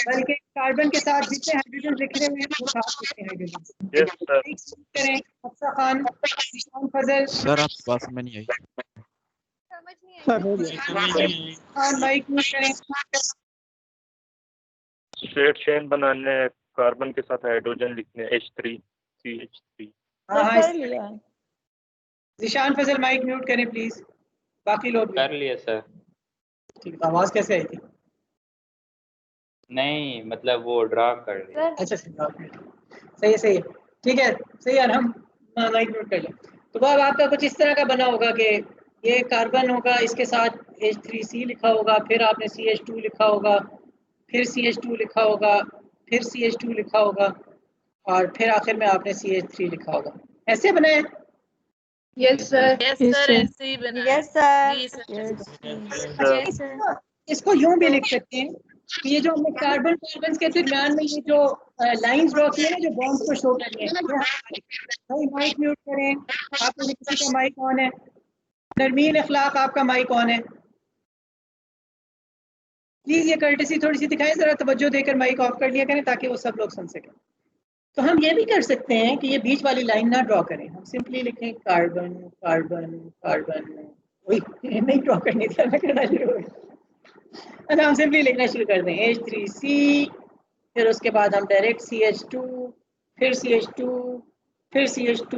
बल्कि कार्बन के साथ जितने हाइड्रोजन लिखे हुए हैं वो साथ लिखे हाइड्रोजन। Yes sir. करें अफसा खान, ईशान फजल, सर आप बात में नहीं आई। समझ नहीं आई। खान माइक म्यूट करें। स्ट्रेट चेन बनाने हैं, कार्बन के साथ हाइड्रोजन लिखने हैं, H3CH3। हाँ हाँ कर लिया है। ईशान फजल माइक म्यूट करें प्लीज। बाकी लोग भी। कर लिया सर। ठीक है, आवाज कैसे आई थी? नहीं मतलब वो ड्रा कर लिया। अच्छा सही है, सही है, ठीक है, सही है। हम माइक म्यूट कर लें। तो वो अब आपका कुछ इस तरह का बना होगा कि ये कार्बन होगा, इसके साथ H3C लिखा होगा, फिर आपने CH2 लिखा होगा, फिर CH2 लिखा होगा, फिर CH2 लिखा होगा, और फिर आखिर में आपने CH3 लिखा होगा। ऐसे बनाया? Yes sir. Yes Yes, sir sir. ऐसे ही बना। Yes sir. जी सर। अच्छा, इसको यूं भी लिख सकते हैं कि ये जो हमने कार्बन कार्बन के दरमियान में ये जो लाइंस ड्रॉ की है ना, जो बॉन्ड्स को शो कर रही है, भाई माइक म्यूट करें। आप में किसी का माइक ऑन है? नरमीन अखलाक आपका माइक ऑन है? प्लीज ये कर्टेसी थोड़ी सी दिखाएं, जरा तवज्जो देकर माइक ऑफ कर लिया करें ताकि वो सब लोग सुन सकें। तो हम ये भी कर सकते हैं कि ये बीच वाली लाइन ना ड्रॉ करें, हम सिंपली लिखें कार्बन कार्बन कार्बन। वही नहीं ड्रॉ करने दिया, मैं करना शुरू हो गया। अच्छा, हम सिंपली लिखना शुरू कर दें H3C, फिर उसके बाद हम डायरेक्ट CH2, फिर CH2, फिर CH2,